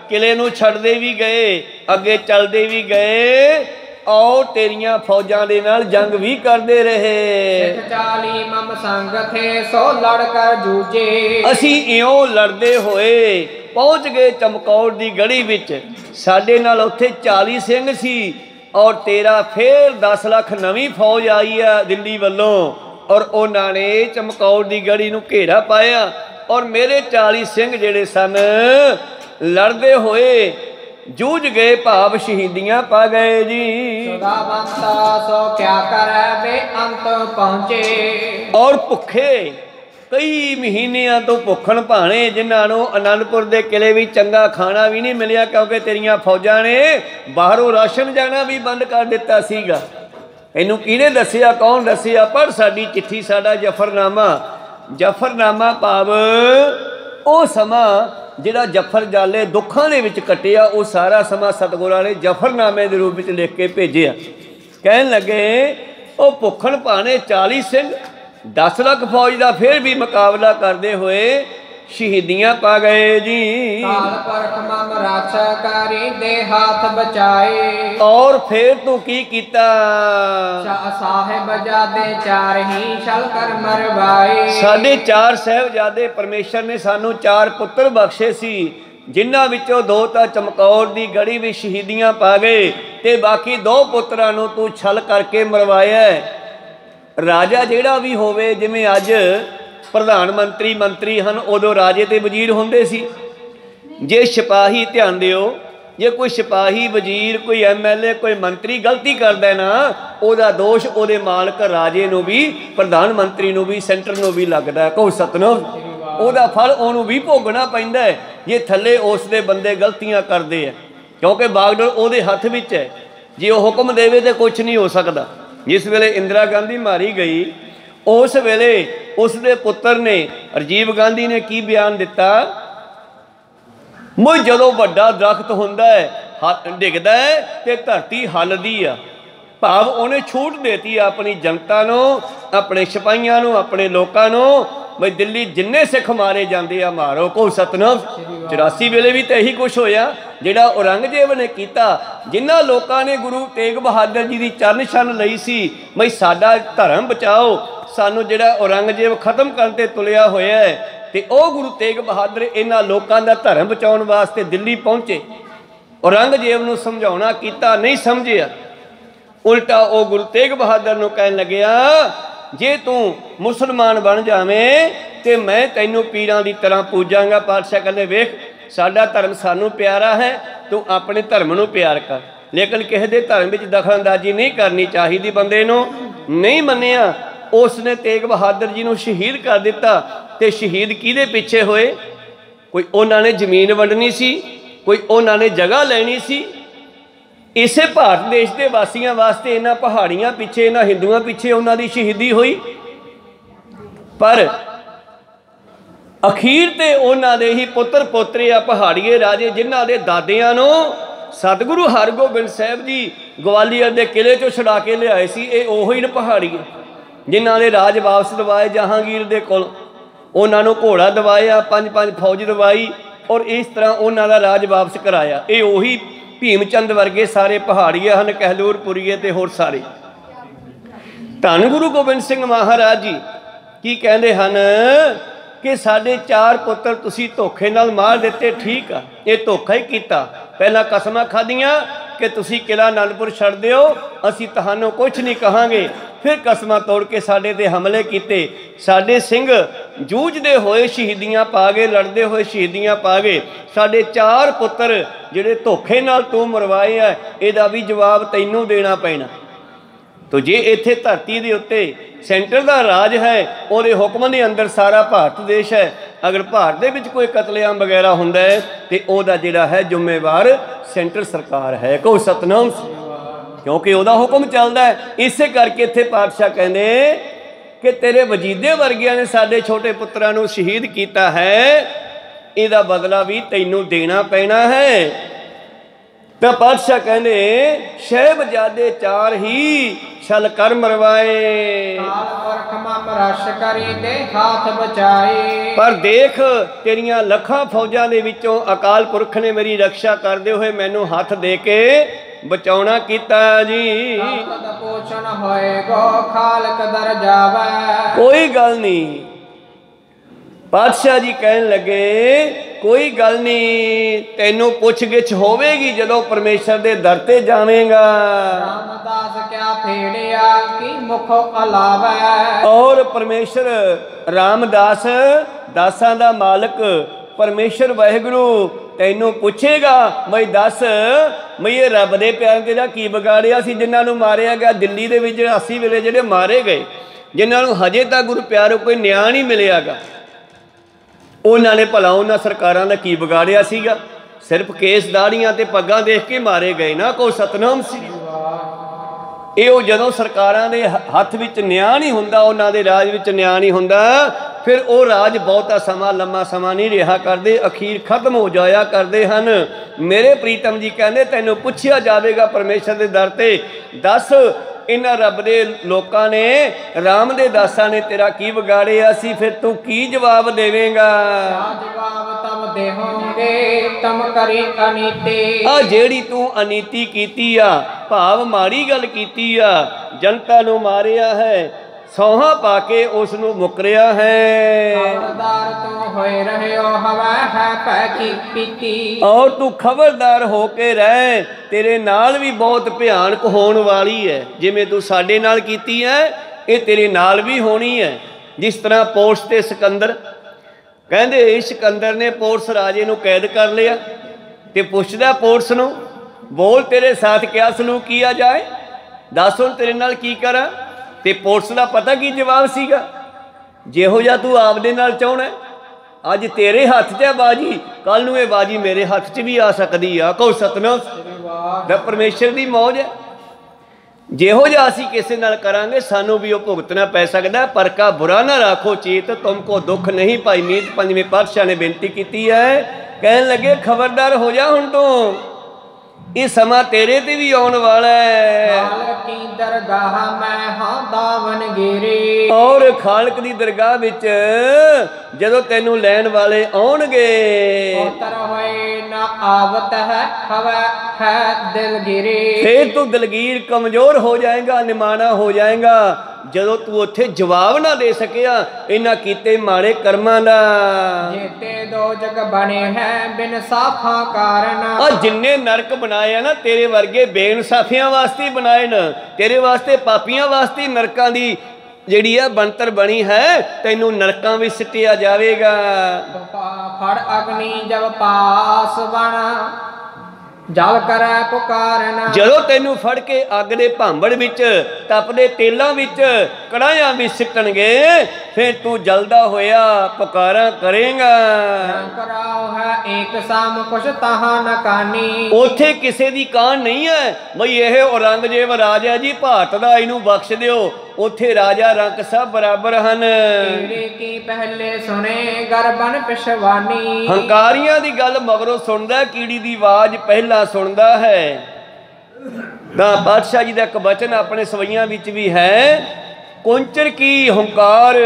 ਕਿਲੇ ਨੂੰ ਛੱਡਦੇ ਵੀ ਗਏ, ਅੱਗੇ ਚੱਲਦੇ ਵੀ ਗਏ, ਔਰ ਤੇਰੀਆਂ ਫੌਜਾਂ ਦੇ ਨਾਲ ਜੰਗ ਵੀ ਕਰਦੇ ਰਹੇ। 40 ਮਮ ਸੰਗ ਥੇ ਸੋ ਲੜ ਕਰ ਜੂਝੇ। ਅਸੀਂ ਇਉਂ ਲੜਦੇ ਹੋਏ ਪਹੁੰਚ ਗਏ ਚਮਕੌਰ ਦੀ ਗੜੀ ਵਿੱਚ। ਸਾਡੇ ਨਾਲ ਉੱਥੇ 40 ਸਿੰਘ ਸੀ, ਔਰ ਤੇਰਾ ਫੇਰ 10 ਲੱਖ ਨਵੀਂ ਫੌਜ ਆਈ ਆ ਦਿੱਲੀ ਵੱਲੋਂ, ਔਰ ਉਹਨਾਂ ਨੇ ਚਮਕੌਰ ਦੀ ਗੜੀ ਨੂੰ ਘੇਰਾ ਪਾਇਆ। ਔਰ ਮੇਰੇ 40 ਸਿੰਘ ਜਿਹੜੇ ਸਨ ਲੜਦੇ ਹੋਏ ਜੂਝ ਗਏ, ਭਾਵ ਸ਼ਹੀਦੀਆਂ ਪਾ ਗਏ ਜੀ। ਸੁਦਾਵੰਤਾ ਸੋ ਕਿਆ ਕਰੈ ਬੇਅੰਤ ਪਹੁੰਚੇ। ਔਰ ਭੁੱਖੇ ਕਈ ਮਹੀਨਿਆਂ ਤੋਂ ਭੁੱਖਣ ਭਾਣੇ, ਜਿਨ੍ਹਾਂ ਨੂੰ ਆਨੰਦਪੁਰ ਦੇ ਕਿਲੇ ਵੀ ਚੰਗਾ ਖਾਣਾ ਵੀ ਨਹੀਂ ਮਿਲਿਆ, ਕਿਉਂਕਿ ਤੇਰੀਆਂ ਫੌਜਾਂ ਨੇ ਬਾਹਰੋਂ ਰਾਸ਼ਨ ਜਾਣਾ ਵੀ ਬੰਦ ਕਰ ਦਿੱਤਾ ਸੀਗਾ। ਇਹਨੂੰ ਕਿਹਨੇ ਦੱਸਿਆ, ਕੌਣ ਦੱਸਿਆ? ਪਰ ਸਾਡੀ ਚਿੱਠੀ, ਸਾਡਾ ਜਫਰਨਾਮਾ। ਜਫਰਨਾਮਾ ਭਾਵ ਉਹ ਸਮਾਂ ਜਿਹੜਾ ਜਫਰ ਜਾਲੇ ਦੁੱਖਾਂ ਦੇ ਵਿੱਚ ਕੱਟਿਆ, ਉਹ ਸਾਰਾ ਸਮਾਂ ਸਤਿਗੁਰਾਂ ਨੇ ਜਫਰਨਾਮੇ ਦੇ ਰੂਪ ਵਿੱਚ ਲਿਖ ਕੇ ਭੇਜਿਆ। ਕਹਿਣ ਲੱਗੇ ਉਹ ਭੁੱਖਣ ਭਾਣੇ 40 ਸਿੰਘ 10 ਲੱਖ ਫੌਜ ਦਾ ਫਿਰ ਵੀ ਮੁਕਾਬਲਾ ਕਰਦੇ ਹੋਏ ਸ਼ਹੀਦੀਆਂ ਪਾ ਗਏ ਜੀ। ਕਾਲ ਪੁਰਖ ਮਮ ਰਾਖਾ ਕਰੀ ਦੇ ਹੱਥ ਬਚਾਏ। ਔਰ ਫਿਰ ਤੂੰ ਕੀ ਕੀਤਾ? ਸਾਹਿਬ ਜਾਦੇ 4 ਹੀ ਛਲ ਕਰ ਮਰਵਾਏ। ਸਾਡੇ 4 ਸਾਹਿਬਜ਼ਾਦੇ ਪਰਮੇਸ਼ਰ ਨੇ ਸਾਨੂੰ 4 ਪੁੱਤਰ ਬਖਸ਼ੇ ਸੀ, ਜਿਨ੍ਹਾਂ ਵਿੱਚੋਂ 2 ਤਾਂ ਚਮਕੌਰ ਦੀ ਗੜੀ ਵਿੱਚ ਸ਼ਹੀਦੀਆਂ ਪਾ ਗਏ, ਤੇ ਬਾਕੀ 2 ਪੁੱਤਰਾਂ ਨੂੰ ਤੂੰ ਛਲ ਕਰਕੇ ਮਰਵਾਇਆ। ਰਾਜਾ ਜਿਹੜਾ ਵੀ ਹੋਵੇ, ਜਿਵੇਂ ਅੱਜ ਪ੍ਰਧਾਨ ਮੰਤਰੀ ਹਨ, ਉਦੋਂ ਰਾਜੇ ਤੇ ਵਜ਼ੀਰ ਹੁੰਦੇ ਸੀ। ਜੇ ਸਿਪਾਹੀ, ਧਿਆਨ ਦਿਓ, जे कोई सिपाही वजीर कोई MLA कोई मंत्री गलती करता है ना, ਉਹਦਾ ਦੋਸ਼ ਉਹਦੇ मालक राजे ਨੂੰ भी प्रधान मंत्री ਨੂੰ भी सेंटर ਨੂੰ भी लगता है। कहो सतनाम। ਉਹਦਾ फल ਉਹਨੂੰ भी भोगना पैंदा है जे थल्ले उस दे बंदे गलतियां करते हैं, क्योंकि बागडोर ਉਹਦੇ हथ विच है। जे ਉਹ हुक्म देवे तो कुछ नहीं हो सकता। जिस वेले इंदिरा गांधी मारी गई उस वेले उसके पुत्र ने राजीव गांधी ने की बयान दिता, मुझ जदों वड्डा दरख्त हुंदा है डिगदा है ते धरती हलदी आ, भाव उन्हें छूट देती अपनी जनता नूं, अपने सिपाहियां नूं, अपने लोकां नूं, बई दिल्ली जिन्ने सिख मारे जाते आ मारो। को सतनाम। 84 वेले भी तो यही कुछ होया जिहड़ा औरंगजेब ने किया। जिन्हां लोकां ने गुरु तेग बहादुर जी की चरण छन लई सी बई साडा धर्म बचाओ, सानू जिहड़ा औरंगजेब खत्म करते तुलिया होया है, ते ओ गुरु तेग बहादुर इन्हां लोकां दा धर्म बचाउण वास्ते दिल्ली पहुंचे। औरंगजेब नूं समझाउणा कीता, नहीं समझिया, उल्टा ओ गुरु तेग बहादुर नूं कहण लग्या जे तू मुसलमान बन जावें तो मैं तैनू पीरां दी तरह पूजांगा। पातशाह कहते वेख साडा धर्म सानू प्यारा है, तू अपने धर्म नू प्यार कर, लेकिन किसी दे धर्म विच दखलअंदाजी नहीं करनी चाहिए। बंदे नू नहीं मन्निया, उसने तेग बहादुर जी नू शहीद कर दिता। ते शहीद किहदे पिछे होए? कोई उन्होंने जमीन वंडनी सी, कोई उन्होंने जगह लैनी सी। इसे भारत देश के वासियों वास्ते इन्हां पहाड़ियां पिछे इन्हां हिंदुआं पिछे उन्हां दी शहीदी हुई, पर अखीर ते उन्हां दे ही पुत्र पोतरे आ पहाड़ीए राजे जिन्हां दे दादियां नूं सतगुरु हरगोबिंद साहिब जी ग्वालियर के किले चों छुड़ा के लियाए सी। ये ओही ने पहाड़ीए जिन्हां ने राज वापस दवाए जहांगीर दे कोल, उन्हां नूं घोड़ा दवाया, 5-5 फौज दवाई और इस तरह उन्हां दा राज वापस कराया। ये ओही भीमचंद वर्गे सारे पहाड़ीए हैं, कहलूरपुरीए ते होर सारे। धन गुरु गोबिंद सिंह महाराज जी की कहते हैं कि साढ़े 4 पुत्र तुसी धोखे नाल मार दिते। ठीक आ, ये धोखा ही किया। पहला कसमां खादियां कि तुसी किला आनंदपुर छड़ दिओ, असी तुहानूं कुछ नहीं कहांगे। फिर कसमां तोड़ के साडे ते हमले किए। साडे सिंह जूझदे होए शहीदियां पा गए, लड़दे हुए शहीदियां पा गए। साडे 4 पुत्र जिहड़े धोखे नाल तूं मरवाए आ, इहदा भी जवाब तैनूं देना पैना। तो जे इत्थे धरती दे उत्ते सेंटर का राज है, और हुक्म के अंदर सारा भारत देश है, अगर भारत दे विच कोई कतलेआम वगैरह हुंदा है तो उहदा जिहड़ा है जिम्मेवार सेंटर सरकार है। कहो सतनाम। क्योंकि उहदा हुक्म चलदा है। इसे करके इत्थे पातशाह कहंदे कि तेरे वजीदे वर्गियां ने साडे छोटे पुत्रां नूं शहीद किया है, इहदा बदला भी तैनूं देना पैना है। तो पातशाह कहने शहबजादे 4 ही छल कर मरवाए, पर देख तेरिया लखां फौजां दे विचों अकाल पुरख ने मेरी रक्षा करते हुए मैनू हाथ दे के बचाउणा कीता जी। कोई गल नहीं, पातशाह जी कहन लगे कोई गल नहीं, तेनों पुछ गिछ होवेगी जदों परमेश्वर दे दर ते जावेगा। रामदास क्या फेड़िया की मुख अलावा, और परमेश्वर रामदास दासां दा मालक परमेश्वर वाहिगुरु तेनों पूछेगा बई दस बई ये रब दे प्यार तेरा की बिगाड़िया सी जिन्हां नूं मारिया गया दिल्ली दे विच 80 वेले जिहड़े मारे गए, जिन्हां नूं हजे तक गुरु प्यारो कोई न्याय नहीं मिलियागा। उन्होंने भला उन्होंने सरकारों का की बिगाड़िया सीगा? सिर्फ केस दाड़ियां ते पग्गां देख के मारे गए ना। को सतनाम सी। ये जदों सरकारों के हथ विच न्याय नहीं हुंदा, उन्हां दे राज विच न्याय नहीं हुंदा, फिर वो राज बहुता समा लम्मा समा नहीं रहा करते, अखीर खत्म हो जाया करते हैं। मेरे प्रीतम जी कहते तैनूं पुछया जाएगा परमेश्वर के दर ते, दस इन्हां रब दे लोकां ने राम दे दासां ने तेरा की बिगाड़िया सी, फिर तू की जवाब देवेगा? जवाब तब देहोगे तम करी अनीति। आ जेड़ी तू अनीति कीती आ, भाव माड़ी गल कीती आ, जनता नूं मारिया है, सौहा पाके उसनूं मुकरिया है। और तू खबरदार होके रह, तेरे नाल भी बहुत भयानक होने वाली है। जिवें तू साडे नाल कीती है, ये तेरे नाल भी होनी है। जिस तरह पोर्स ते सिकंदर कहंदे सिकंदर ने पोर्स राजे नूं कैद कर लिया, ते पुछदा पुलिस नूं, बोल तेरे साथ क्या सलूक किया जाए, दस हुण तेरे नाल की करा। ते पुलिस दा पता की जवाब सीगा, जिहो जिहा तू आपदे नाल चाहुंदा अज तेरे हथ च है बाजी, कल नूं ये बाजी मेरे हथ च भी आ सकदी आ। कहो सतनाम। परमेश्वर दी मौज है, जिहो जिहा असीं किसे नाल करांगे सानू भी वो भुगतना पै सकदा। पर का बुरा ना राखो चेत, तुमको दुख नहीं। भाई मीत पंजवें पातशाह ने बेनती की है, कहन लगे खबरदार हो जा हुण तूं, ये समा तेरे ते भी आउण वाला है। खालक की दरगाह मैं हां दावनगिरी, और खालक दी दरगाह विच जदों तैनूं लैण वाले आउणगे, उतर होए ना आवत है हवा है दिलगिरी। फिर तू दिलगीर कमजोर हो जाएगा, निमाना हो जाएगा, जदों तू उत्थे जवाब ना दे सकिया इन्हां कीते माड़े कर्मां दा। जेते दो जग बने हैं बिन साफा कारण, और जिन्ने नरक बनाए ना तेरे वर्गे बेइंसाफियां वास्ते बनाए न, तेरे वास्ते पापियां वास्ते नरकां दी जिहड़ी है बनतर बनी है, तैनू नरकां विच सिटिया जावेगा। फड़ अग्नि जब पास बना जल करे पुकारना, जदों तैनू फड़ के अग दे भांबड़ विच तपदे तेलां विच कड़ाहियां विच सिੱਟਣਗੇ, फिर तू जलदा होया पुकारा करेगा। कराओ है एक साम कुछ तहां न कानी, उथे किसे दी कान नहीं है बई यह औरंगजेब राजा जी भारत दा इनू बख्श दिओ, उथे राजा रंक सब बराबर हन। की पहले सुने गरबन पिछवानी, हंकारियां दी गल मगरों सुनदा, कीड़ी दी आवाज पहला सुनदा है। तां पातशाह जी दा एक बचन अपने सवैयां विच भी है, कुंचर की हुंकार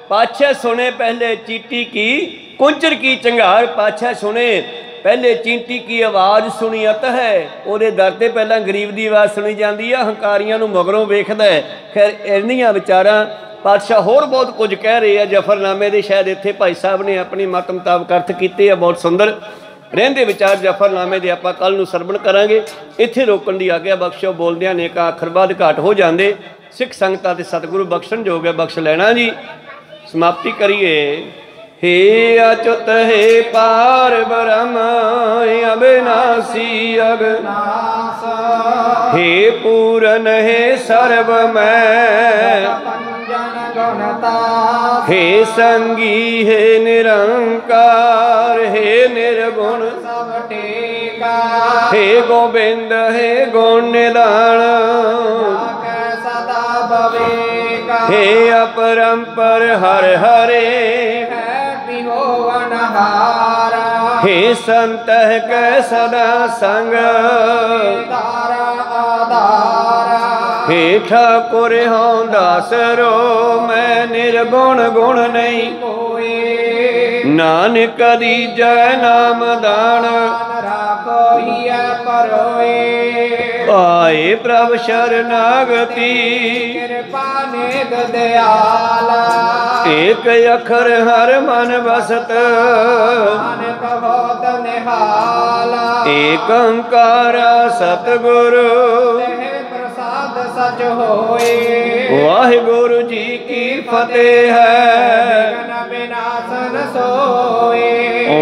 पातशाह सुने पहले चींटी की, कुंचर की चंगार पातशाह सुने पहले चींटी की आवाज़ सुनीयत है। ਉਹਦੇ ਦਰ ਤੇ ਪਹਿਲਾਂ ਗਰੀਬ ਦੀ ਆਵਾਜ਼ ਸੁਣੀ ਜਾਂਦੀ ਆ, ਹੰਕਾਰੀਆਂ ਨੂੰ ਮਗਰੋਂ ਵੇਖਦਾ ਹੈ। ਖੈਰ ਇੰਨੀਆਂ ਵਿਚਾਰਾਂ ਪਾਤਸ਼ਾਹ ਹੋਰ ਬਹੁਤ ਕੁਝ ਕਹਿ ਰਹੇ ਆ ਜਫਰਨਾਮੇ ਦੇ, ਸ਼ਾਇਦ ਇੱਥੇ ਭਾਈ ਸਾਹਿਬ ਨੇ ਆਪਣੀ ਮਤ ਮੁਤਾਬਕ ਅਰਥ ਕੀਤੇ ਆ, ਬਹੁਤ ਸੁੰਦਰ ਰਹਿੰਦੇ ਵਿਚਾਰ ਜਫਰਨਾਮੇ ਦੇ ਆਪਾਂ ਕੱਲ ਨੂੰ ਸਰਵਣ ਕਰਾਂਗੇ। ਇੱਥੇ ਰੋਕਣ ਦੀ ਆਗਿਆ ਬਖਸ਼ੋ, ਬੋਲਦਿਆਂ ਨੇ ਕਾ ਅੱਖਰ ਬਾਅਦ ਘਾਟ ਹੋ ਜਾਂਦੇ। ਸਿੱਖ ਸੰਗਤਾਂ ਤੇ ਸਤਿਗੁਰੂ ਬਖਸ਼ਣ ਜੋਗ ਹੈ, ਬਖਸ਼ ਲੈਣਾ ਜੀ। समाप्ति करिए। हे अच्युत हे पार ब्रह्म अविनाशी अविनाश, हे पूरन हे सर्वमय, हे संगी हे निरंकार, हे निर्गुण हे गोविंद हे गुण निधान, हे अपरंपर हर हरे, हे संत कै सदा संग, हे ठाकुर हों दासरो मैं निर्गुण गुण नहीं कोई, नानक दीजै नाम दान आए प्रभ शरणागति, कृपा निध दयाला, एक अखर हर मन बसत, एक ओंकार सतगुरु प्रसाद सच होए। वाहिगुरु जी की फतेह है, विनाशन सोए।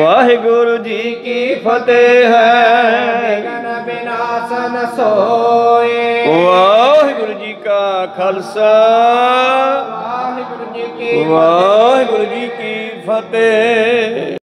वाहिगुरु जी की फतेह है, विनाशन सोए। वाहिगुरु जी का खालसा, वाहिगुरु जी की फतेह।